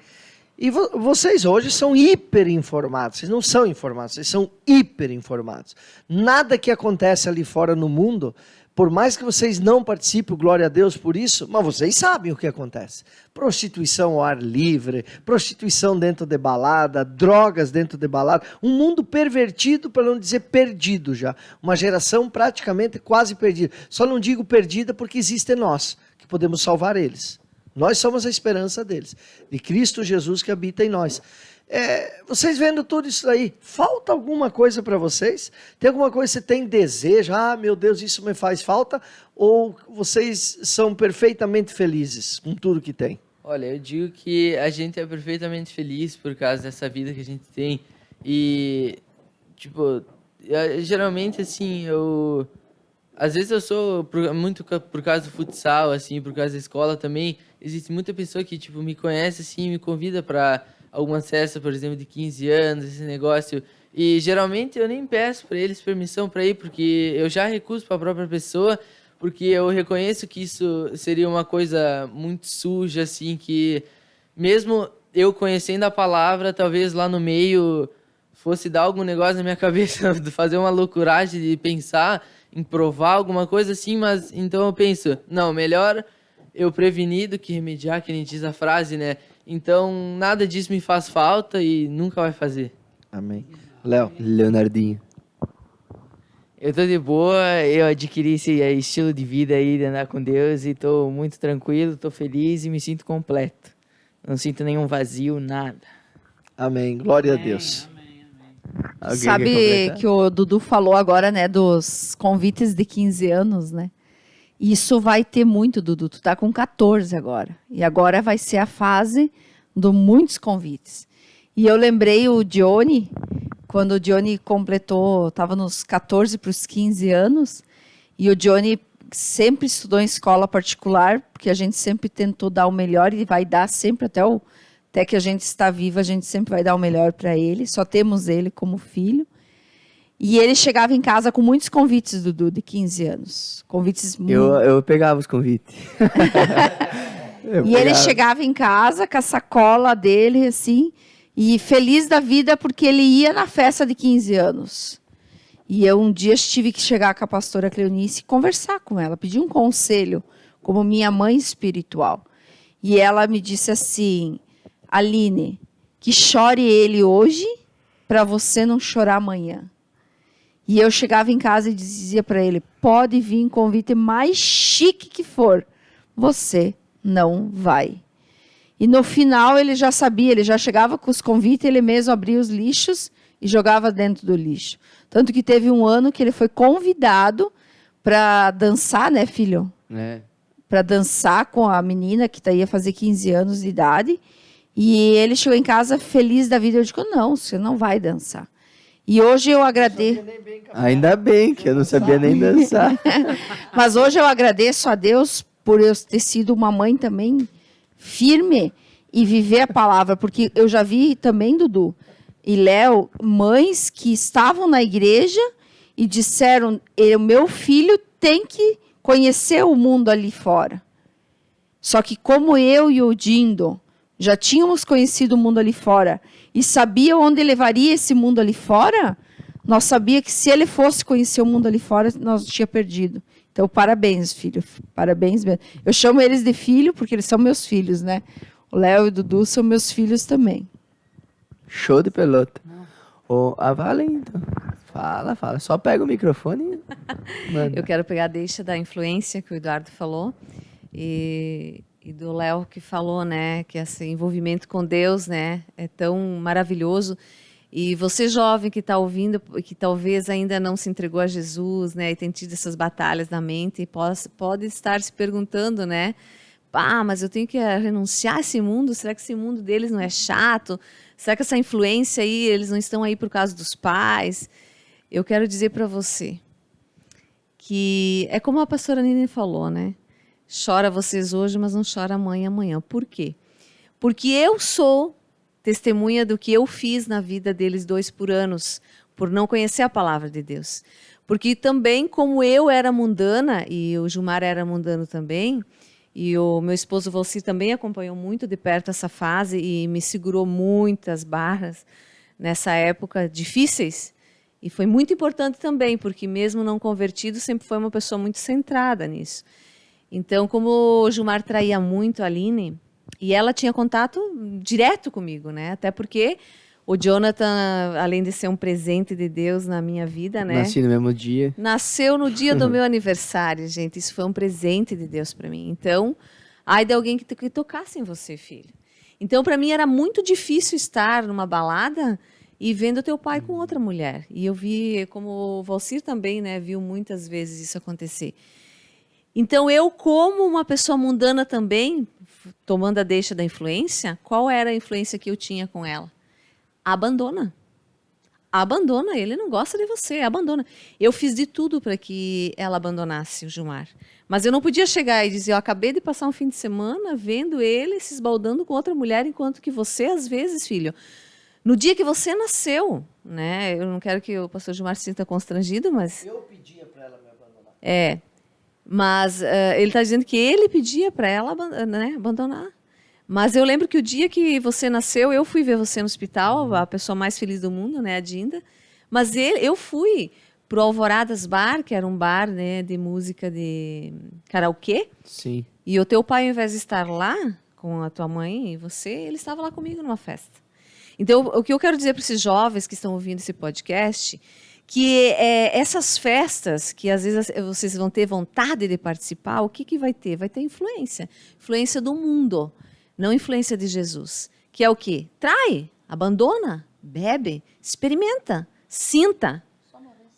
E vocês hoje são hiper informados, vocês não são informados, vocês são hiper informados. Nada que acontece ali fora no mundo, por mais que vocês não participem, glória a Deus por isso, mas vocês sabem o que acontece. Prostituição ao ar livre, prostituição dentro de balada, drogas dentro de balada, um mundo pervertido, para não dizer perdido já. Uma geração praticamente quase perdida. Só não digo perdida porque existe nós, que podemos salvar eles. Nós somos a esperança deles, de Cristo Jesus que habita em nós. Vocês vendo tudo isso aí, falta alguma coisa para vocês? Tem alguma coisa que você tem desejo? Ah, meu Deus, isso me faz falta? Ou vocês são perfeitamente felizes com tudo que tem? Olha, eu digo que a gente é perfeitamente feliz por causa dessa vida que a gente tem. E, tipo, geralmente, assim, às vezes eu sou muito por causa do futsal, assim, por causa da escola também. Existe muita pessoa que, tipo, me conhece, assim, me convida para alguma festa, por exemplo, de 15 anos, esse negócio. E geralmente eu nem peço para eles permissão para ir, porque eu já recuso para a própria pessoa, porque eu reconheço que isso seria uma coisa muito suja, assim, que mesmo eu conhecendo a palavra, talvez lá no meio fosse dar algum negócio na minha cabeça, fazer uma loucuragem de pensar em provar alguma coisa assim, mas então eu penso, não, melhor eu prevenir do que remediar, que nem diz a frase, né? Então, nada disso me faz falta e nunca vai fazer. Amém. Léo. Leonardinho. Eu tô de boa, eu adquiri esse estilo de vida aí de andar com Deus e tô muito tranquilo, tô feliz e me sinto completo. Não sinto nenhum vazio, nada. Amém. Glória a Deus. Alguém quer Sabe completar? que o Dudu falou agora, né, dos convites de 15 anos, né? Isso vai ter muito, Dudu. Tu tá com 14 agora. E agora vai ser a fase de muitos convites. E eu lembrei o Johnny, quando o Johnny completou, estava nos 14 para os 15 anos, e o Johnny sempre estudou em escola particular, porque a gente sempre tentou dar o melhor e vai dar sempre até que a gente está vivo, a gente sempre vai dar o melhor para ele. Só temos ele como filho. E ele chegava em casa com muitos convites, Dudu, de 15 anos. Convites muito... Eu pegava os convites. E ele chegava em casa com a sacola dele, assim, e feliz da vida porque ele ia na festa de 15 anos. E eu um dia tive que chegar com a pastora Cleonice e conversar com ela, pedir um conselho, como minha mãe espiritual. E ela me disse assim, Aline, que chore ele hoje para você não chorar amanhã. E eu chegava em casa e dizia para ele, pode vir convite mais chique que for, você não vai. E no final ele já sabia, ele já chegava com os convites, ele mesmo abria os lixos e jogava dentro do lixo. Tanto que teve um ano que ele foi convidado para dançar, né, filho? Para dançar com a menina que ia fazer 15 anos de idade. E ele chegou em casa feliz da vida. Eu digo, não, você não vai dançar. E hoje eu agradeço... Ainda bem que eu não sabia nem dançar. Mas hoje eu agradeço a Deus por eu ter sido uma mãe também firme e viver a palavra. Porque eu já vi também, Dudu e Léo, mães que estavam na igreja e disseram, o meu filho tem que conhecer o mundo ali fora. Só que como eu e o Dindo já tínhamos conhecido o mundo ali fora e sabia onde levaria esse mundo ali fora, nós sabia que se ele fosse conhecer o mundo ali fora, nós tinha perdido. Então, parabéns, filho. Parabéns mesmo. Eu chamo eles de filho porque eles são meus filhos, né? O Léo e o Dudu são meus filhos também. Show de pelota. Vale, então. Fala. Só pega o microfone e manda. Eu quero pegar a deixa da influência que o Eduardo falou e do Léo que falou, né, que esse envolvimento com Deus, né, é tão maravilhoso. E você jovem que está ouvindo, que talvez ainda não se entregou a Jesus, né, e tem tido essas batalhas na mente, pode estar se perguntando, né, mas eu tenho que renunciar a esse mundo? Será que esse mundo deles não é chato? Será que essa influência aí, eles não estão aí por causa dos pais? Eu quero dizer para você que é como a pastora Nini falou, né? Chora vocês hoje, mas não chora amanhã. Por quê? Porque eu sou testemunha do que eu fiz na vida deles 2 por anos, por não conhecer a palavra de Deus. Porque também, como eu era mundana, e o Gilmar era mundano também, e o meu esposo Valcir também acompanhou muito de perto essa fase e me segurou muitas barras nessa época difíceis. E foi muito importante também, porque mesmo não convertido, sempre foi uma pessoa muito centrada nisso. Então, como o Gilmar traía muito a Aline, e ela tinha contato direto comigo, né? Até porque o Jonathan, além de ser um presente de Deus na minha vida, né? Nasci no mesmo dia. Nasceu no dia do meu aniversário, gente. Isso foi um presente de Deus para mim. Então, ai de alguém que tocasse em você, filho. Então, para mim, era muito difícil estar numa balada e vendo teu pai com outra mulher. E eu vi, como o Valcir também, né? Viu muitas vezes isso acontecer. Então, eu, como uma pessoa mundana também, tomando a deixa da influência, qual era a influência que eu tinha com ela? Abandona. Abandona, ele não gosta de você, abandona. Eu fiz de tudo para que ela abandonasse o Gilmar. Mas eu não podia chegar e dizer, eu acabei de passar um fim de semana vendo ele se esbaldando com outra mulher, enquanto que você, às vezes, filho, no dia que você nasceu, né? Eu não quero que o pastor Gilmar se sinta constrangido, mas... Eu pedia para ela me abandonar. Mas ele está dizendo que ele pedia para ela, né, abandonar. Mas eu lembro que o dia que você nasceu, eu fui ver você no hospital, a pessoa mais feliz do mundo, né, a Dinda. Mas eu fui pro Alvoradas Bar, que era um bar, né, de música de karaokê. Sim. E o teu pai, ao invés de estar lá com a tua mãe e você, ele estava lá comigo numa festa. Então, o que eu quero dizer para esses jovens que estão ouvindo esse podcast, que essas festas, que às vezes vocês vão ter vontade de participar, o que vai ter? Vai ter influência. Influência do mundo. Não influência de Jesus. Que é o quê? Trai, abandona, bebe, experimenta, sinta.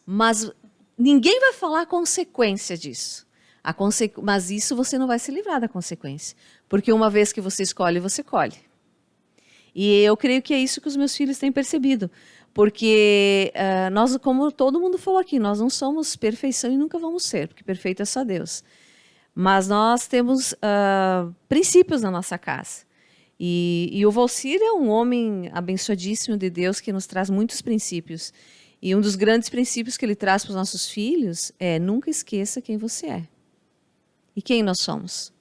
Mas ninguém vai falar a consequência disso. Mas isso você não vai se livrar da consequência. Porque uma vez que você escolhe, você colhe. E eu creio que é isso que os meus filhos têm percebido. Porque nós, como todo mundo falou aqui, nós não somos perfeição e nunca vamos ser, porque perfeito é só Deus. Mas nós temos princípios na nossa casa. E o Valcir é um homem abençoadíssimo de Deus que nos traz muitos princípios. E um dos grandes princípios que ele traz para os nossos filhos é: nunca esqueça quem você é e quem nós somos.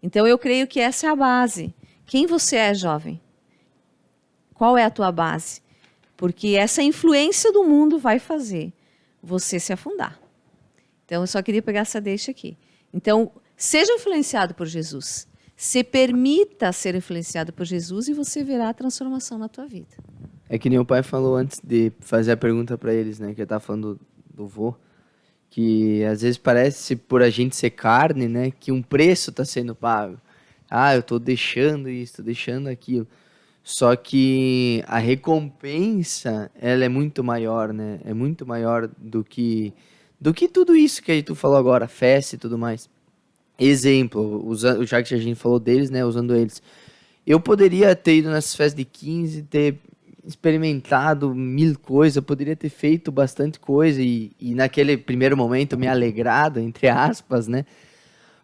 Então eu creio que essa é a base. Quem você é, jovem? Qual é a tua base? Porque essa influência do mundo vai fazer você se afundar. Então eu só queria pegar essa deixa aqui. Então, seja influenciado por Jesus. Se permita ser influenciado por Jesus e você verá a transformação na tua vida. É que nem o pai falou antes de fazer a pergunta para eles, né? Que ele tava falando do vô. Que às vezes parece, por a gente ser carne, né? Que um preço está sendo pago. Ah, eu tô deixando isso, tô deixando aquilo. Só que a recompensa, ela é muito maior, né? É muito maior do que tudo isso que aí tu falou agora, festa e tudo mais. Exemplo, já que a gente falou deles, né? Usando eles. Eu poderia ter ido nessas festas de 15, ter experimentado 1000 coisas, eu poderia ter feito bastante coisa e naquele primeiro momento me alegrado, entre aspas, né?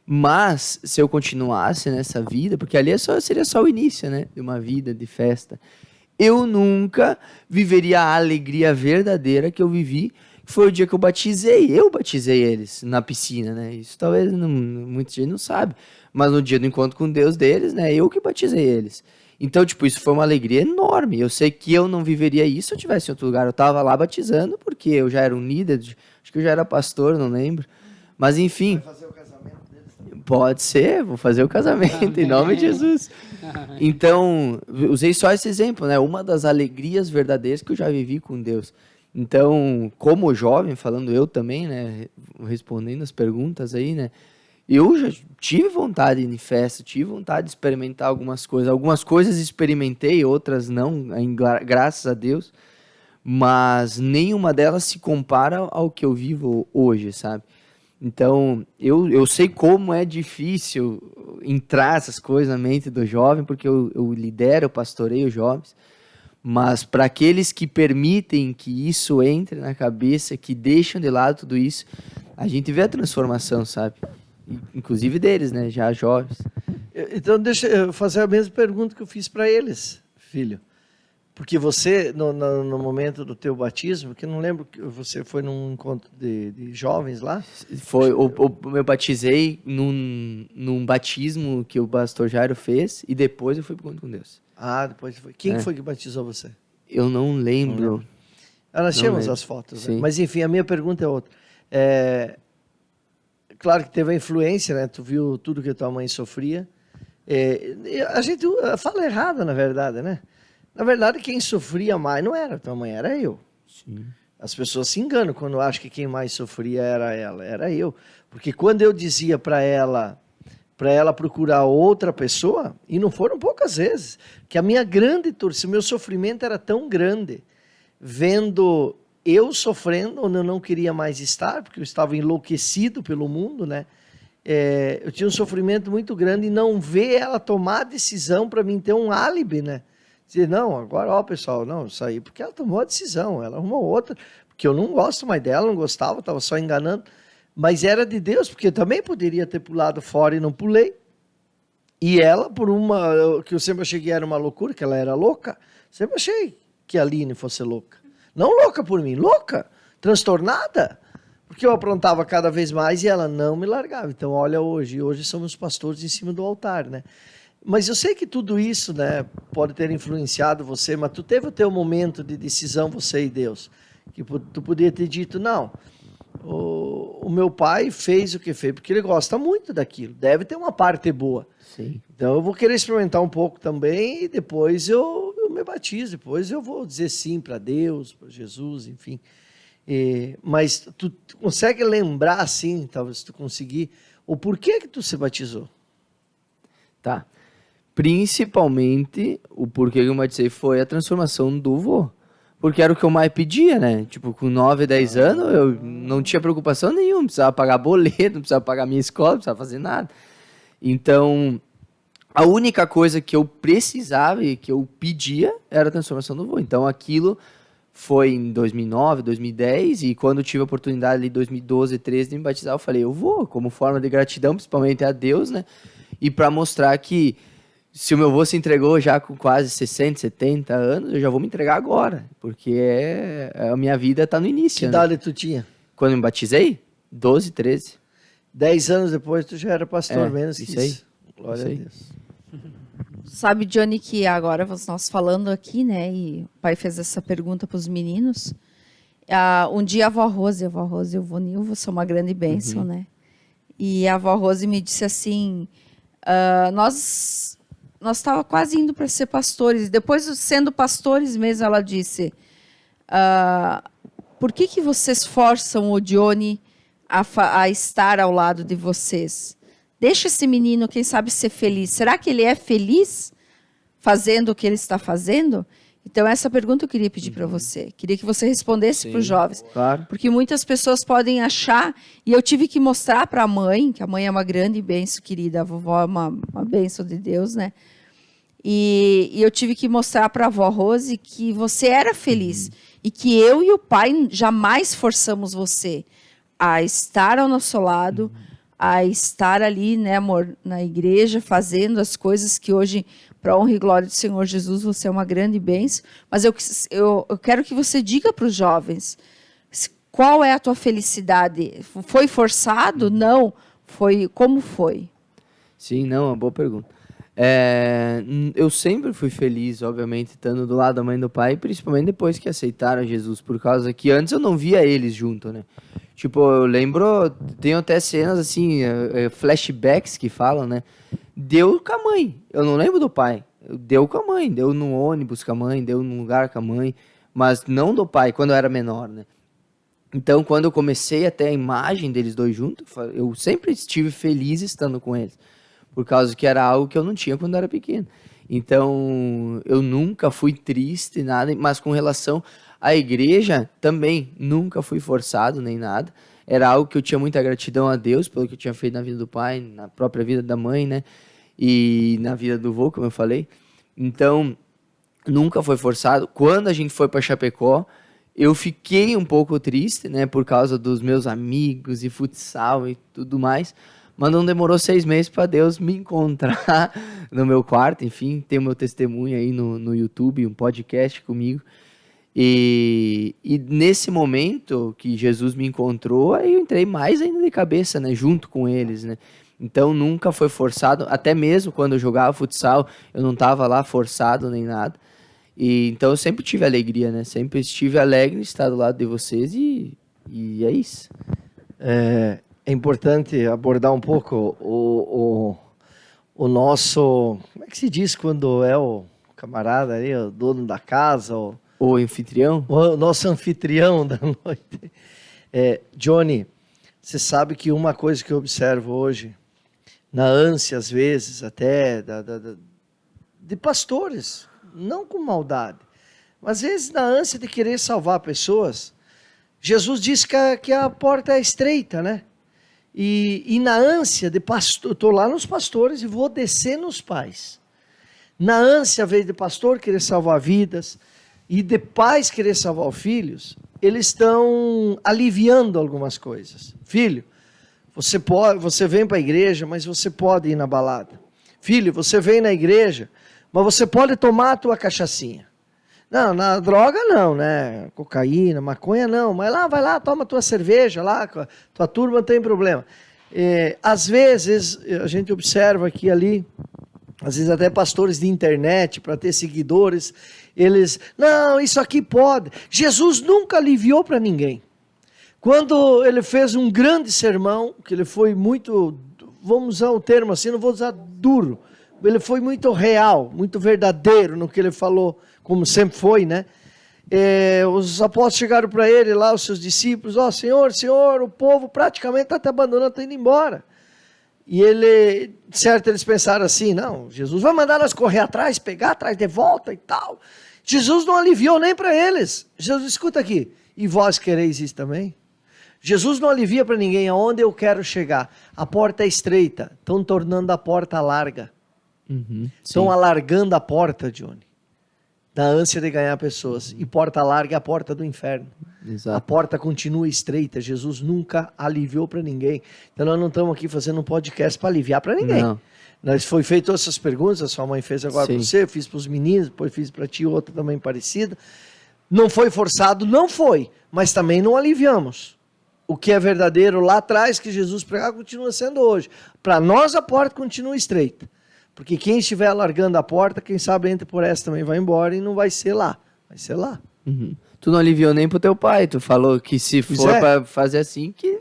Mas se eu continuasse nessa vida, porque ali seria só o início, né, de uma vida de festa, eu nunca viveria a alegria verdadeira que eu vivi, que foi o dia que eu batizei eles na piscina, né? Isso talvez muita gente não sabe, mas no dia do encontro com Deus deles, né, eu que batizei eles. Então, tipo, isso foi uma alegria enorme. Eu sei que eu não viveria isso se eu estivesse em outro lugar. Eu tava lá batizando porque eu já era um líder, acho que eu já era pastor, não lembro. Mas enfim. Vai fazer o casamento deles também? Pode ser, vou fazer o casamento, em nome de Jesus. Então, usei só esse exemplo, né? Uma das alegrias verdadeiras que eu já vivi com Deus. Então, como jovem, falando eu também, né? Respondendo as perguntas aí, né? Eu já tive vontade de ir em festa, tive vontade de experimentar algumas coisas. Algumas coisas experimentei, outras não, graças a Deus. Mas nenhuma delas se compara ao que eu vivo hoje, sabe? Então, eu sei como é difícil entrar essas coisas na mente do jovem, porque eu lidero, eu pastoreio jovens. Mas para aqueles que permitem que isso entre na cabeça, que deixam de lado tudo isso, a gente vê a transformação, sabe? Inclusive deles, né? Já jovens. Então, deixa eu fazer a mesma pergunta que eu fiz para eles, filho. Porque você, no momento do teu batismo, que eu não lembro que você foi num encontro de jovens lá? Foi, eu batizei num batismo que o pastor Jairo fez e depois eu fui pro encontro com Deus. Ah, depois foi. Quem foi que batizou você? Eu não lembro. Nós tínhamos as fotos, né? Mas enfim, a minha pergunta é outra. Claro que teve a influência, né? Tu viu tudo que tua mãe sofria. A gente fala errado, na verdade, né? Na verdade, quem sofria mais não era tua mãe, era eu. Sim. As pessoas se enganam quando acham que quem mais sofria era ela, era eu. Porque quando eu dizia para ela procurar outra pessoa, e não foram poucas vezes, que a minha grande torcida, meu sofrimento era tão grande, vendo eu sofrendo onde eu não queria mais estar, porque eu estava enlouquecido pelo mundo, né? Eu tinha um sofrimento muito grande e não ver ela tomar a decisão para mim ter um álibi, né? Dizer, não, agora, ó, pessoal, não, isso aí, porque ela tomou a decisão, ela arrumou outra, porque eu não gosto mais dela, não gostava, estava só enganando, mas era de Deus, porque eu também poderia ter pulado fora e não pulei. E ela, por uma, que eu sempre achei que era uma loucura, que ela era louca, sempre achei que a Aline fosse louca. Não louca por mim, louca, transtornada, porque eu aprontava cada vez mais e ela não me largava. Então, olha hoje somos pastores em cima do altar, né? Mas eu sei que tudo isso, né, pode ter influenciado você, mas tu teve o teu momento de decisão, você e Deus, que tu podia ter dito, não, o meu pai fez o que fez, porque ele gosta muito daquilo, deve ter uma parte boa. Sim. Então eu vou querer experimentar um pouco também e depois eu me batizo, depois eu vou dizer sim para Deus, para Jesus, enfim. Mas tu consegue lembrar assim, talvez tu conseguir, o porquê que tu se batizou? Tá. Principalmente, o porquê que eu batizei foi a transformação do vô. Porque era o que eu mais pedia, né? Tipo, com 9, 10 anos, eu não tinha preocupação nenhuma. Não precisava pagar boleto, não precisava pagar minha escola, não precisava fazer nada. Então, a única coisa que eu precisava e que eu pedia era a transformação do vô. Então aquilo foi em 2009, 2010, e quando eu tive a oportunidade ali em 2012, 2013 de me batizar, eu falei, eu vou, como forma de gratidão, principalmente a Deus, né? E para mostrar que se o meu avô se entregou já com quase 60, 70 anos, eu já vou me entregar agora, porque a minha vida está no início. Que né? idade tu tinha? Quando eu me batizei? 12, 13. 10 anos depois tu já era pastor, menos que isso aí. Glória Isso aí. a Deus. Sabe, Johnny, que agora nós falando aqui, né, e o pai fez essa pergunta para os meninos. Um dia a avó Rose e o vô Nilvo são uma grande bênção, né? E a avó Rose me disse assim, nós estávamos quase indo para ser pastores. Depois, sendo pastores mesmo, ela disse, por que vocês forçam o Johnny a estar ao lado de vocês? Deixa esse menino, quem sabe, ser feliz. Será que ele é feliz fazendo o que ele está fazendo? Então, essa pergunta eu queria pedir para você. Queria que você respondesse para os jovens. Claro. Porque muitas pessoas podem achar, e eu tive que mostrar para a mãe, que a mãe é uma grande bênção, querida, a vovó é uma bênção de Deus, né? E eu tive que mostrar para a avó Rose que você era feliz e que eu e o pai jamais forçamos você a estar ao nosso lado, a estar ali, né, amor, na igreja, fazendo as coisas que hoje, para a honra e glória do Senhor Jesus, você é uma grande bênção. Mas eu quero que você diga para os jovens, qual é a tua felicidade? Foi forçado? Não. Como foi? Sim, não, uma boa pergunta. Eu sempre fui feliz, obviamente, estando do lado da mãe e do pai, principalmente depois que aceitaram Jesus, por causa que antes eu não via eles junto, né? Tipo, eu lembro, tenho até cenas assim, flashbacks que falam, né? Deu com a mãe, eu não lembro do pai. Deu com a mãe, deu no ônibus com a mãe, deu num lugar com a mãe, mas não do pai, quando eu era menor, né? Então, quando eu comecei a ter a imagem deles dois juntos, eu sempre estive feliz estando com eles. Por causa que era algo que eu não tinha quando eu era pequeno. Então, eu nunca fui triste, nada, mas com relação à igreja, também nunca fui forçado nem nada. Era algo que eu tinha muita gratidão a Deus pelo que eu tinha feito na vida do pai, na própria vida da mãe, né? E na vida do vô, como eu falei. Então, nunca foi forçado. Quando a gente foi para Chapecó, eu fiquei um pouco triste, né? Por causa dos meus amigos e futsal e tudo mais. Mas não demorou 6 meses para Deus me encontrar no meu quarto. Enfim, tem o meu testemunho aí no YouTube, um podcast comigo. E nesse momento que Jesus me encontrou, aí eu entrei mais ainda de cabeça, né? Junto com eles, né? Então nunca foi forçado. Até mesmo quando eu jogava futsal, eu não estava lá forçado nem nada. Então eu sempre tive alegria, né? Sempre estive alegre em estar do lado de vocês e é isso. É importante abordar um pouco o nosso... Como é que se diz quando é o camarada aí, o dono da casa? O anfitrião? O nosso anfitrião da noite. Johnny, você sabe que uma coisa que eu observo hoje, na ânsia às vezes até de pastores, não com maldade, mas às vezes na ânsia de querer salvar pessoas, Jesus disse que a porta é estreita, né? E na ânsia de pastor, estou lá nos pastores e vou descer nos pais. Na ânsia, às vezes, de pastor querer salvar vidas e de pais querer salvar os filhos, eles estão aliviando algumas coisas. Filho, você vem para a igreja, mas você pode ir na balada. Filho, você vem na igreja, mas você pode tomar a tua cachaçinha. Não, na droga não, né? Cocaína, maconha não. Mas vai lá, toma a tua cerveja lá, tua turma não tem problema. Às vezes, a gente observa aqui ali, às vezes até pastores de internet, para ter seguidores, eles, não, isso aqui pode. Jesus nunca aliviou para ninguém. Quando ele fez um grande sermão, que ele foi muito, vamos usar o termo assim, não vou usar duro, ele foi muito real, muito verdadeiro no que ele falou, como sempre foi, né? Os apóstolos chegaram para ele lá, os seus discípulos, Senhor, o povo praticamente está te abandonando, está indo embora. E eles pensaram assim, não, Jesus vai mandar nós correr atrás, pegar atrás de volta e tal. Jesus não aliviou nem para eles. Jesus, escuta aqui, e vós quereis isso também? Jesus não alivia para ninguém. Aonde eu quero chegar? A porta é estreita, estão tornando a porta larga. Estão alargando a porta, Johnny, da ânsia de ganhar pessoas. E porta larga é a porta do inferno. Exato. A porta continua estreita. Jesus nunca aliviou para ninguém. Então nós não estamos aqui fazendo um podcast para aliviar para ninguém. Não. Nós foi feito essas perguntas, a sua mãe fez agora para Sim. você, eu fiz para os meninos, depois fiz para ti outra também parecida. Não foi forçado? Não foi. Mas também não aliviamos. O que é verdadeiro lá atrás, que Jesus pregava, continua sendo hoje. Para nós a porta continua estreita. Porque quem estiver alargando a porta, quem sabe entra por essa também vai embora e não vai ser lá. Vai ser lá. Tu não aliviou nem pro teu pai, tu falou que se Pois for é. pra fazer assim, que...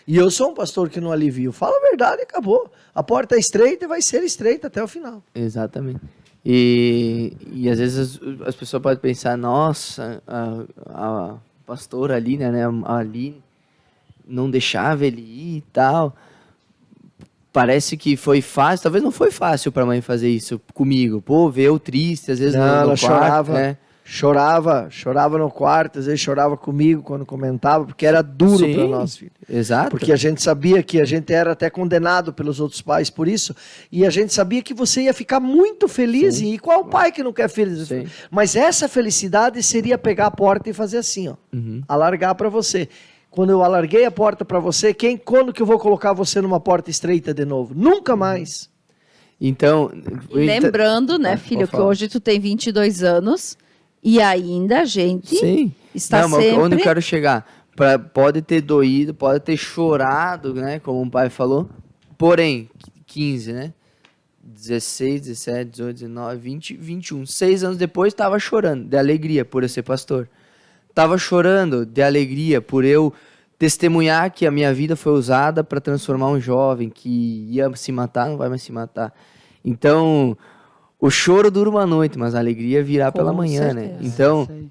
E eu sou um pastor que não alivio. Fala a verdade e acabou. A porta é estreita e vai ser estreita até o final. Exatamente. E às vezes as pessoas podem pensar, nossa, a pastora ali, né, a Aline, não deixava ele ir e tal. Parece que foi fácil, talvez não foi fácil pra mãe fazer isso comigo. Pô, ver eu triste, às vezes Não, no ela quarto, chorava. né? Chorava no quarto, às vezes chorava comigo quando comentava, porque era duro Sim, para nós, filho. Exato. Porque a gente sabia que a gente era até condenado pelos outros pais por isso, e a gente sabia que você ia ficar muito feliz, e qual pai que não quer feliz? Sim. Mas essa felicidade seria pegar a porta e fazer assim, ó, alargar para você. Quando eu alarguei a porta para você, quando que eu vou colocar você numa porta estreita de novo? Nunca mais. Então... E lembrando, né, Ah, filho, pode que falar. hoje tu tem 22 anos e ainda a gente Sim. está Não, mas sempre... onde eu quero chegar? Pode ter doído, pode ter chorado, né? Como o pai falou. Porém, 15, né? 16, 17, 18, 19, 20, 21. 6 anos depois, estava chorando de alegria por eu ser pastor. Estava chorando de alegria por eu testemunhar que a minha vida foi usada para transformar um jovem que ia se matar, não vai mais se matar. Então, o choro dura uma noite, mas a alegria virá Com pela manhã, né? certeza. Então, Isso aí.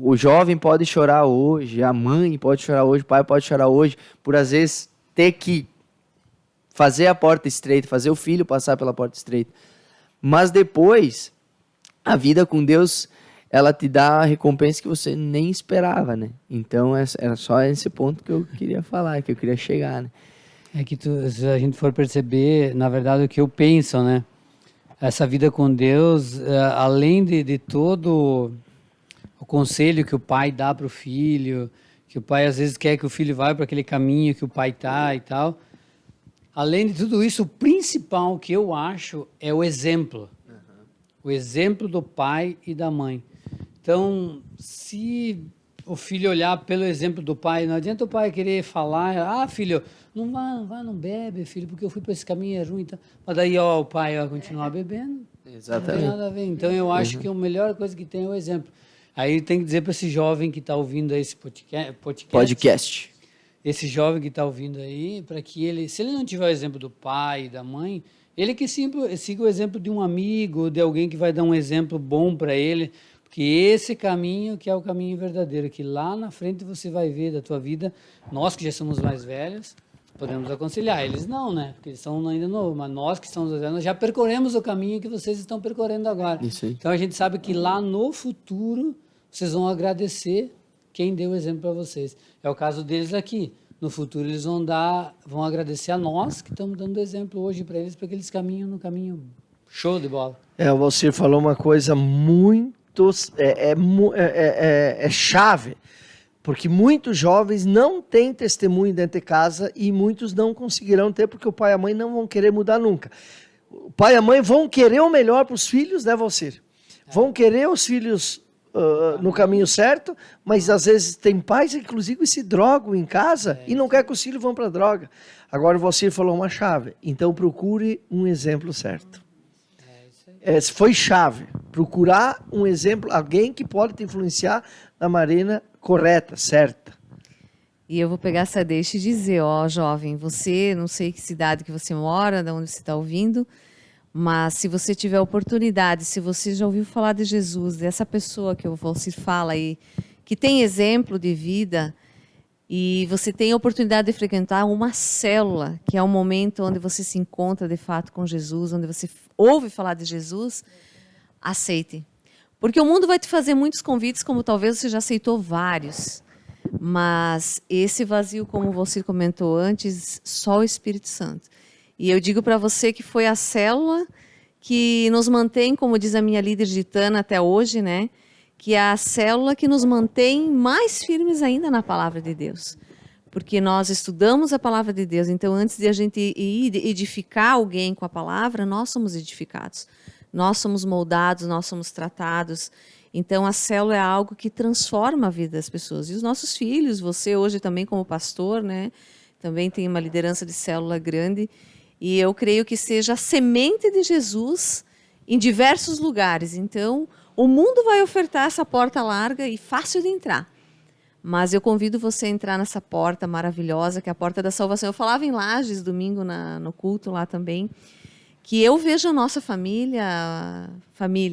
o jovem pode chorar hoje, a mãe pode chorar hoje, o pai pode chorar hoje, por às vezes ter que fazer a porta estreita, fazer o filho passar pela porta estreita. Mas depois, a vida com Deus, ela te dá a recompensa que você nem esperava, né? Então, era só esse ponto que eu queria falar, que eu queria chegar, né? É que se a gente for perceber, na verdade, o que eu penso, né? Essa vida com Deus, além de todo o conselho que o pai dá para o filho, que o pai às vezes quer que o filho vá para aquele caminho que o pai tá e tal. Além de tudo isso, o principal que eu acho é o exemplo. O exemplo do pai e da mãe. Então, se o filho olhar pelo exemplo do pai, não adianta o pai querer falar, filho, não bebe, filho, porque eu fui para esse caminho, é ruim. Então. Mas daí, o pai vai continuar bebendo. Não tem Exatamente. nada a ver. Então, eu acho que a melhor coisa que tem é o exemplo. Aí tem que dizer para esse jovem que está ouvindo esse Podcast. esse jovem que está ouvindo aí, para que ele, se ele não tiver o exemplo do pai e da mãe, ele que siga o exemplo de um amigo, de alguém que vai dar um exemplo bom para ele, porque esse caminho que é o caminho verdadeiro, que lá na frente você vai ver da tua vida, nós que já somos mais velhos, podemos aconselhar, eles não, né? Porque eles são ainda novos, mas nós que somos mais velhos, nós já percorremos o caminho que vocês estão percorrendo agora. Isso aí. Então a gente sabe que lá no futuro vocês vão agradecer quem deu o exemplo para vocês. É o caso deles aqui. No futuro eles vão agradecer a nós que estamos dando exemplo hoje para eles, para que eles caminham no caminho show de bola. O Valcir falou uma coisa muito chave, porque muitos jovens não têm testemunho dentro de casa e muitos não conseguirão ter porque o pai e a mãe não vão querer mudar nunca. O pai e a mãe vão querer o melhor para os filhos, né, Valcir? Vão querer os filhos no caminho certo, mas às vezes tem pais que inclusive se drogam em casa e não quer que os filhos vão para a droga. Agora o Valcir falou uma chave, então procure um exemplo certo. Foi chave, procurar um exemplo, alguém que pode te influenciar na maneira correta, certa. E eu vou pegar essa deixa e dizer, jovem, você, não sei que cidade que você mora, de onde você está ouvindo, mas se você tiver oportunidade, se você já ouviu falar de Jesus, dessa pessoa que o Valcir fala aí, que tem exemplo de vida, e você tem a oportunidade de frequentar uma célula, que é um momento onde você se encontra de fato com Jesus, onde você ouve falar de Jesus, aceite. Porque o mundo vai te fazer muitos convites, como talvez você já aceitou vários. Mas esse vazio, como você comentou antes, só o Espírito Santo. E eu digo para você que foi a célula que nos mantém, como diz a minha líder gitana até hoje, né? Que é a célula que nos mantém mais firmes ainda na palavra de Deus. Porque nós estudamos a palavra de Deus, então antes de a gente ir edificar alguém com a palavra, nós somos edificados. Nós somos moldados, nós somos tratados. Então a célula é algo que transforma a vida das pessoas. E os nossos filhos, você hoje também como pastor, né? Também tem uma liderança de célula grande. E eu creio que seja a semente de Jesus em diversos lugares. Então, o mundo vai ofertar essa porta larga e fácil de entrar. Mas eu convido você a entrar nessa porta maravilhosa, que é a porta da salvação. Eu falava em Lages, domingo, no culto lá também, que eu vejo a nossa família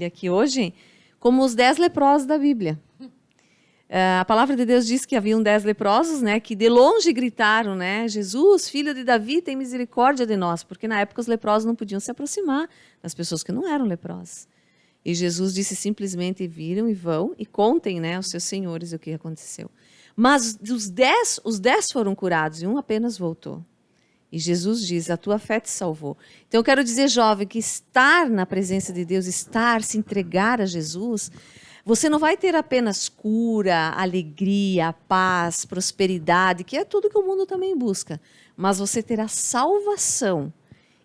aqui hoje, como os 10 leprosos da Bíblia. A palavra de Deus diz que haviam 10 leprosos, né, que de longe gritaram, né, Jesus, filho de Davi, tem misericórdia de nós, porque na época os leprosos não podiam se aproximar das pessoas que não eram leprosas. E Jesus disse simplesmente, viram e vão e contem, né, aos seus senhores o que aconteceu. Mas os 10 foram curados e um apenas voltou. E Jesus diz, a tua fé te salvou. Então eu quero dizer, jovem, que estar na presença de Deus, se entregar a Jesus, você não vai ter apenas cura, alegria, paz, prosperidade, que é tudo que o mundo também busca. Mas você terá salvação.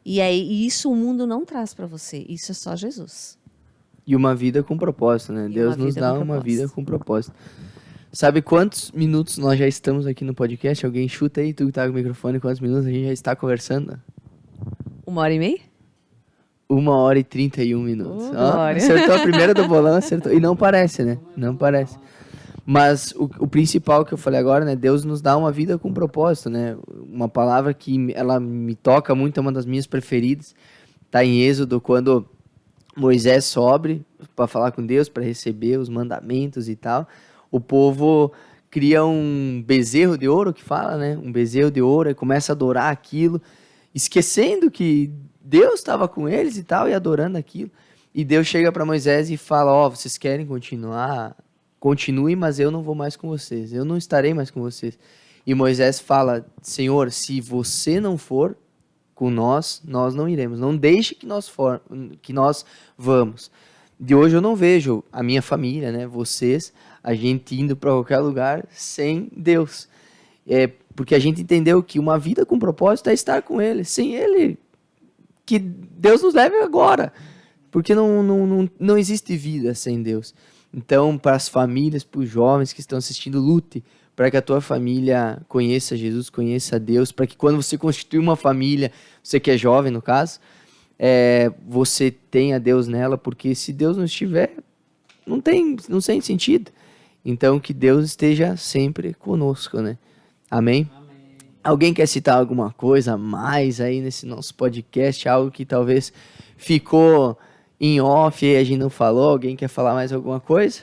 E isso o mundo não traz para você. Isso é só Jesus. E uma vida com propósito, né? Deus nos dá uma vida com propósito. Sabe quantos minutos nós já estamos aqui no podcast? Alguém chuta aí, tu que tá com o microfone, quantos minutos a gente já está conversando? 1h30? 1h31 minutos. Acertou a primeira do bolão, acertou. E não parece, né? Não parece. Mas o principal que eu falei agora, né? Deus nos dá uma vida com propósito, né? Uma palavra que ela me toca muito, é uma das minhas preferidas. Tá em Êxodo, quando Moisés sobe para falar com Deus, para receber os mandamentos e tal. O povo cria um bezerro de ouro, que fala, né? Um bezerro de ouro, e começa a adorar aquilo, esquecendo que Deus estava com eles e tal, e adorando aquilo. E Deus chega para Moisés e fala, vocês querem continuar? Continuem, mas eu não vou mais com vocês. Eu não estarei mais com vocês. E Moisés fala, Senhor, se você não for com nós, nós não iremos. Não deixe que nós vamos. De hoje eu não vejo a minha família, né? Vocês, a gente indo para qualquer lugar sem Deus. Porque a gente entendeu que uma vida com propósito é estar com Ele. Sem Ele, que Deus nos leve agora. Porque não existe vida sem Deus. Então, para as famílias, para os jovens que estão assistindo, lute para que a tua família conheça Jesus, conheça Deus, para que quando você constitui uma família, você que é jovem no caso, você tenha Deus nela, porque se Deus não estiver, não tem sentido. Então, que Deus esteja sempre conosco, né? Amém? Amém. Alguém quer citar alguma coisa a mais aí nesse nosso podcast? Algo que talvez ficou em off e a gente não falou? Alguém quer falar mais alguma coisa?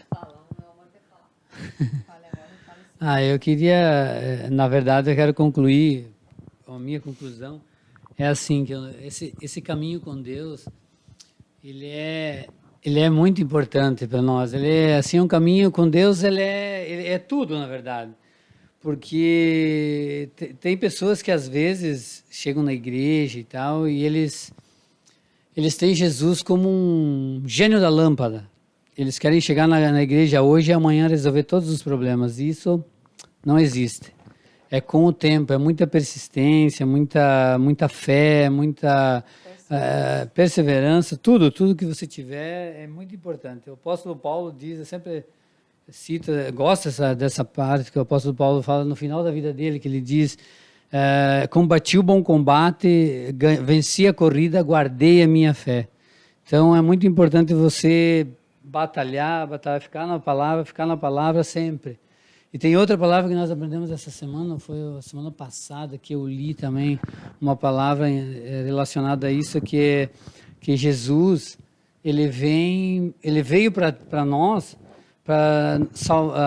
Eu queria, na verdade, eu quero concluir, a minha conclusão é assim, que esse caminho com Deus, ele é muito importante para nós. Ele é assim, um caminho com Deus, ele é tudo, na verdade. Porque tem pessoas que às vezes chegam na igreja e tal, e eles têm Jesus como um gênio da lâmpada. Eles querem chegar na igreja hoje e amanhã resolver todos os problemas. Isso não existe. É com o tempo, é muita persistência, muita fé, muita perseverança, tudo que você tiver é muito importante. O apóstolo Paulo diz, eu sempre cito, gosto dessa parte que o apóstolo Paulo fala no final da vida dele, que ele diz, combati o bom combate, venci a corrida, guardei a minha fé. Então é muito importante você batalhar, ficar na palavra sempre. E tem outra palavra que nós aprendemos essa semana, foi a semana passada, que eu li também, uma palavra relacionada a isso, que Jesus, ele veio para nós, para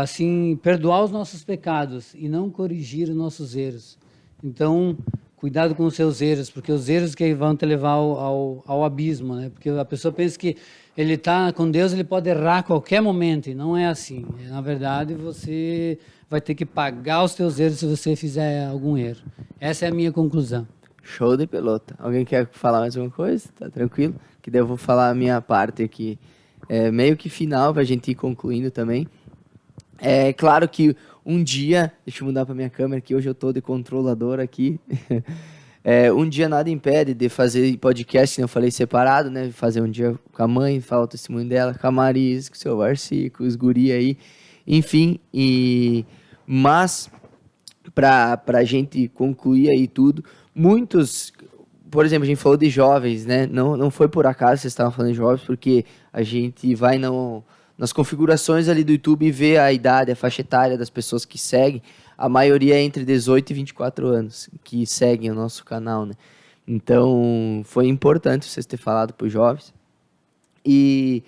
assim, perdoar os nossos pecados e não corrigir os nossos erros. Então, cuidado com os seus erros, porque os erros que vão te levar ao abismo, né? Porque a pessoa pensa que ele está com Deus, ele pode errar a qualquer momento, e não é assim. Na verdade, você vai ter que pagar os teus erros se você fizer algum erro. Essa é a minha conclusão. Show de pelota. Alguém quer falar mais alguma coisa? Tá tranquilo? Que daí eu vou falar a minha parte aqui. É meio que final pra gente ir concluindo também. É claro que um dia, deixa eu mudar pra minha câmera, que hoje eu tô de controlador aqui. Um dia nada impede de fazer podcast, como eu falei, separado, né? Fazer um dia com a mãe, falar o testemunho dela, com a Maris, com o seu Varsi, com os guri aí. Enfim, mas pra gente concluir aí tudo, muitos, por exemplo, a gente falou de jovens, né? Não foi por acaso vocês estavam falando de jovens, porque a gente vai nas configurações ali do YouTube e vê a idade, a faixa etária das pessoas que seguem. A maioria é entre 18 e 24 anos que seguem o nosso canal, né? Então, foi importante vocês terem falado para os jovens. E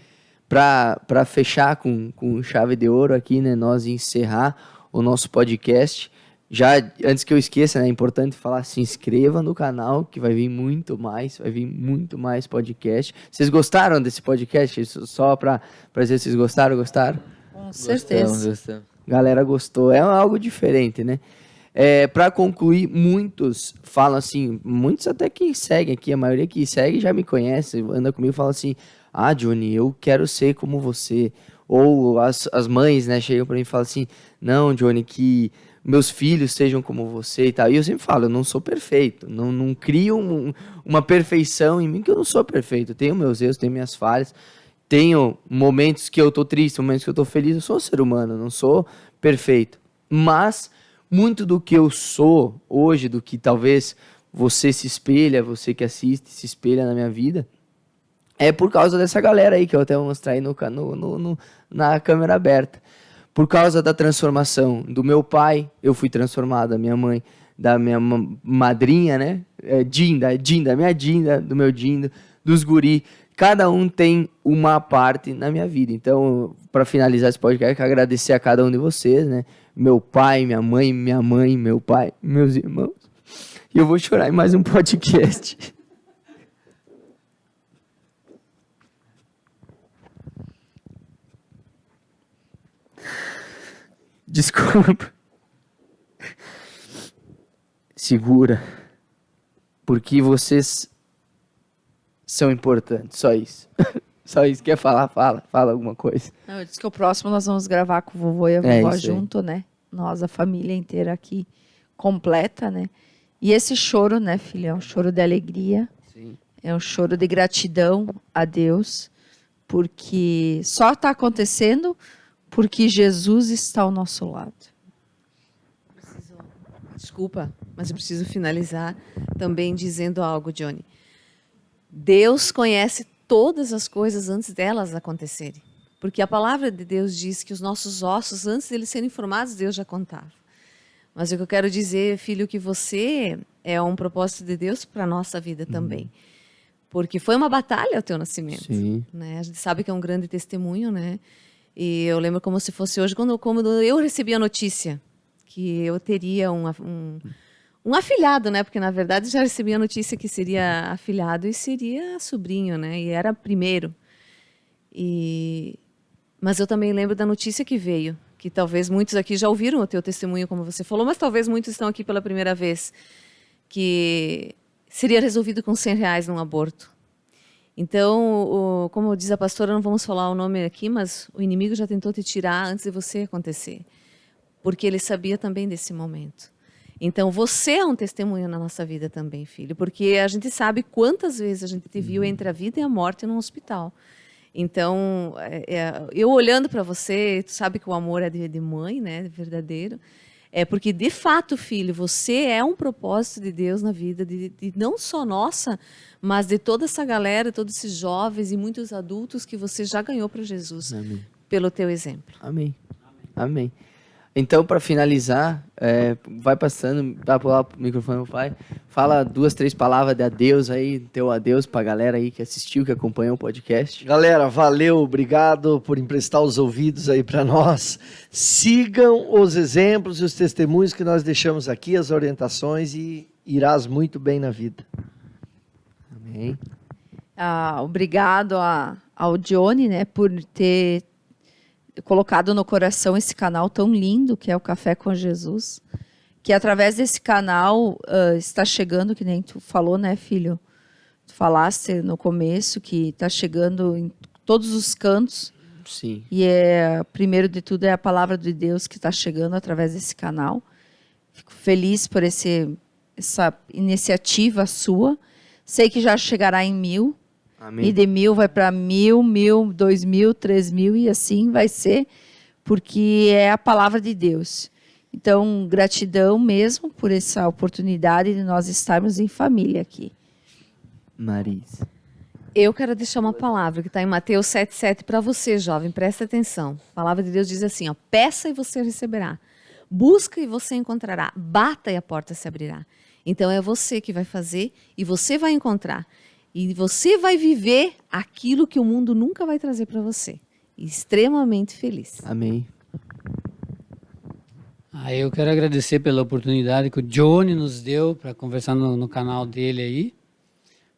para fechar com chave de ouro aqui, né? Nós encerrar o nosso podcast. Já, antes que eu esqueça, né, é importante falar, se inscreva no canal, que vai vir muito mais podcast. Vocês gostaram desse podcast? Só para dizer se vocês gostaram? Com certeza. Gostamos. Galera gostou, é algo diferente, né? Para concluir, muitos falam assim, muitos até que seguem aqui, a maioria que segue já me conhece, anda comigo e fala assim, Johnny, eu quero ser como você. Ou as mães, né, chegam para mim e falam assim, não, Johnny, que meus filhos sejam como você e tal. E eu sempre falo, eu não sou perfeito, não crio uma perfeição em mim, que eu não sou perfeito. Eu tenho meus erros, tenho minhas falhas, tenho momentos que eu tô triste, momentos que eu tô feliz. Eu sou um ser humano, não sou perfeito. Mas muito do que eu sou hoje, do que talvez você se espelha, você que assiste, se espelha na minha vida, é por causa dessa galera aí, que eu até vou mostrar aí na câmera aberta. Por causa da transformação do meu pai, eu fui transformado, da minha mãe, da minha madrinha, né? Minha Dinda, do meu Dindo, dos guri. Cada um tem uma parte na minha vida. Então, para finalizar esse podcast, eu quero agradecer a cada um de vocês, né? Meu pai, minha mãe, meu pai, meus irmãos. E eu vou chorar em mais um podcast. Desculpa. Segura. Porque vocês são importantes. Só isso. Só isso. Quer falar? Fala alguma coisa. Não, eu disse que o próximo nós vamos gravar com o vovô e a vovó isso aí. junto, né? Nós, a família inteira aqui, completa, né? E esse choro, né, filho? É um choro de alegria. Sim. É um choro de gratidão a Deus. Porque só está acontecendo porque Jesus está ao nosso lado. Desculpa, mas eu preciso finalizar também dizendo algo, Johnny. Deus conhece todas as coisas antes delas acontecerem. Porque a palavra de Deus diz que os nossos ossos, antes de eles serem formados, Deus já contava. Mas o que eu quero dizer, filho, que você é um propósito de Deus para a nossa vida também. Porque foi uma batalha o teu nascimento. Sim. Né? A gente sabe que é um grande testemunho, né? E eu lembro como se fosse hoje, quando eu recebi a notícia que eu teria um afilhado, né? Porque, na verdade, já recebi a notícia que seria afilhado e seria sobrinho, né? E era primeiro. Mas eu também lembro da notícia que veio, que talvez muitos aqui já ouviram o teu testemunho, como você falou, mas talvez muitos estão aqui pela primeira vez, que seria resolvido com R$100 num aborto. Então, como diz a pastora, não vamos falar o nome aqui, mas o inimigo já tentou te tirar antes de você acontecer, porque ele sabia também desse momento. Então, você é um testemunho na nossa vida também, filho, porque a gente sabe quantas vezes a gente te viu entre a vida e a morte num hospital. Então, eu olhando para você, tu sabe que o amor é de mãe, né, verdadeiro. É porque, de fato, filho, você é um propósito de Deus na vida, de não só nossa, mas de toda essa galera, todos esses jovens e muitos adultos que você já ganhou para Jesus. Amém. Pelo teu exemplo. Amém. Amém. Então, para finalizar, vai passando, dá para o microfone ao pai, fala 2, 3 palavras de adeus aí, teu adeus para a galera aí que assistiu, que acompanhou o podcast. Galera, valeu, obrigado por emprestar os ouvidos aí para nós. Sigam os exemplos e os testemunhos que nós deixamos aqui, as orientações, e irás muito bem na vida. Amém. Obrigado ao Johnny, né, por ter colocado no coração esse canal tão lindo que é o Café com Jesus. que através desse canal está chegando, que nem tu falou, né, filho? Tu falaste no começo que está chegando em todos os cantos. Sim. E primeiro de tudo é a palavra de Deus que está chegando através desse canal. Fico feliz por essa iniciativa sua. Sei que já chegará em 1000. Amém. E de 1000 vai para 1000, 1000, 2000, 3000 e assim vai ser, porque é a palavra de Deus. Então, gratidão mesmo por essa oportunidade de nós estarmos em família aqui. Marisa. Eu quero deixar uma palavra que está em Mateus 7,7 para você, jovem. Presta atenção. A palavra de Deus diz assim, ó, peça e você receberá. Busca e você encontrará. Bata e a porta se abrirá. Então é você que vai fazer e você vai encontrar. E você vai viver aquilo que o mundo nunca vai trazer para você. Extremamente feliz. Amém. Eu quero agradecer pela oportunidade que o Johnny nos deu para conversar no canal dele aí.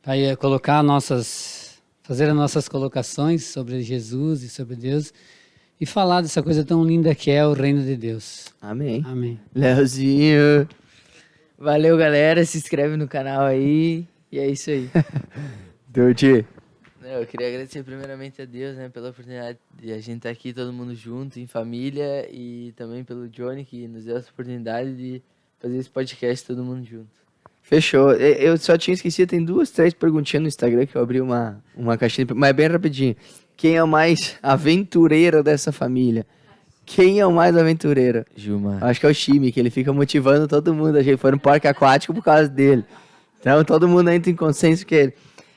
Para colocar fazer as nossas colocações sobre Jesus e sobre Deus e falar dessa coisa tão linda que é o reino de Deus. Amém. Amém. Leozinho. Valeu, galera. Se inscreve no canal aí. E é isso aí. Dirty. Eu queria agradecer primeiramente a Deus, né, pela oportunidade de a gente estar aqui todo mundo junto, em família, e também pelo Johnny, que nos deu essa oportunidade de fazer esse podcast todo mundo junto. Fechou. Eu só tinha esquecido, tem 2, 3 perguntinhas no Instagram que eu abri uma caixinha, mas bem rapidinho. Quem é o mais aventureiro dessa família? Quem é o mais aventureiro? Gilmar. Acho que é o Chime, que ele fica motivando todo mundo. A gente foi no parque aquático por causa dele. Então todo mundo entra em consenso que ele.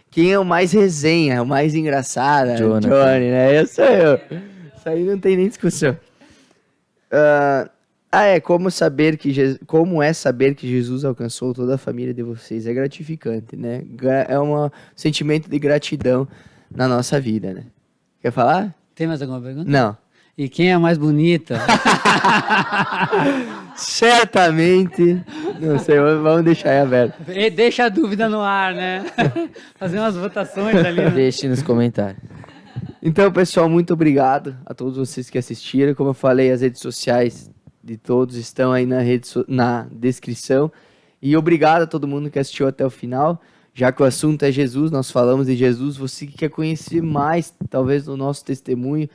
Quem é o mais resenha, o mais engraçado? Jonathan. Johnny, né? Eu sou eu. Isso aí não tem nem discussão. Como é saber que Jesus alcançou toda a família de vocês? É gratificante, né? É um sentimento de gratidão na nossa vida, né? Quer falar? Tem mais alguma pergunta? Não. E quem é a mais bonita? Certamente. Não sei, vamos deixar aí aberto. Deixa a dúvida no ar, né? Fazer umas votações ali. Né? Deixe nos comentários. Então, pessoal, muito obrigado a todos vocês que assistiram. Como eu falei, as redes sociais de todos estão aí na descrição. E obrigado a todo mundo que assistiu até o final. Já que o assunto é Jesus, nós falamos de Jesus. Você que quer conhecer mais, talvez, do nosso testemunho,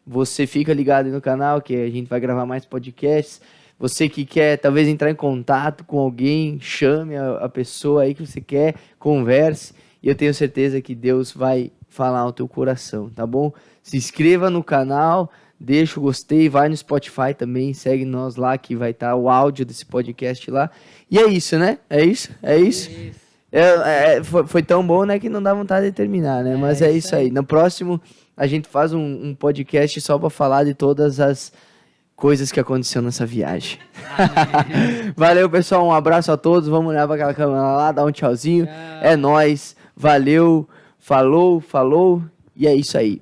você fica ligado aí no canal, que a gente vai gravar mais podcasts. Você que quer, talvez, entrar em contato com alguém, chame a pessoa aí que você quer, converse. E eu tenho certeza que Deus vai falar ao teu coração, tá bom? Se inscreva no canal, deixa o gostei, vai no Spotify também, segue nós lá que vai estar o áudio desse podcast lá. E é isso, né? É isso? Foi tão bom, né, que não dá vontade de terminar, né? Mas é isso aí. No próximo, a gente faz um podcast só para falar de todas as coisas que aconteceram nessa viagem. Valeu, pessoal. Um abraço a todos. Vamos olhar para aquela câmera lá, dar um tchauzinho. É nóis. Valeu. Falou. E é isso aí.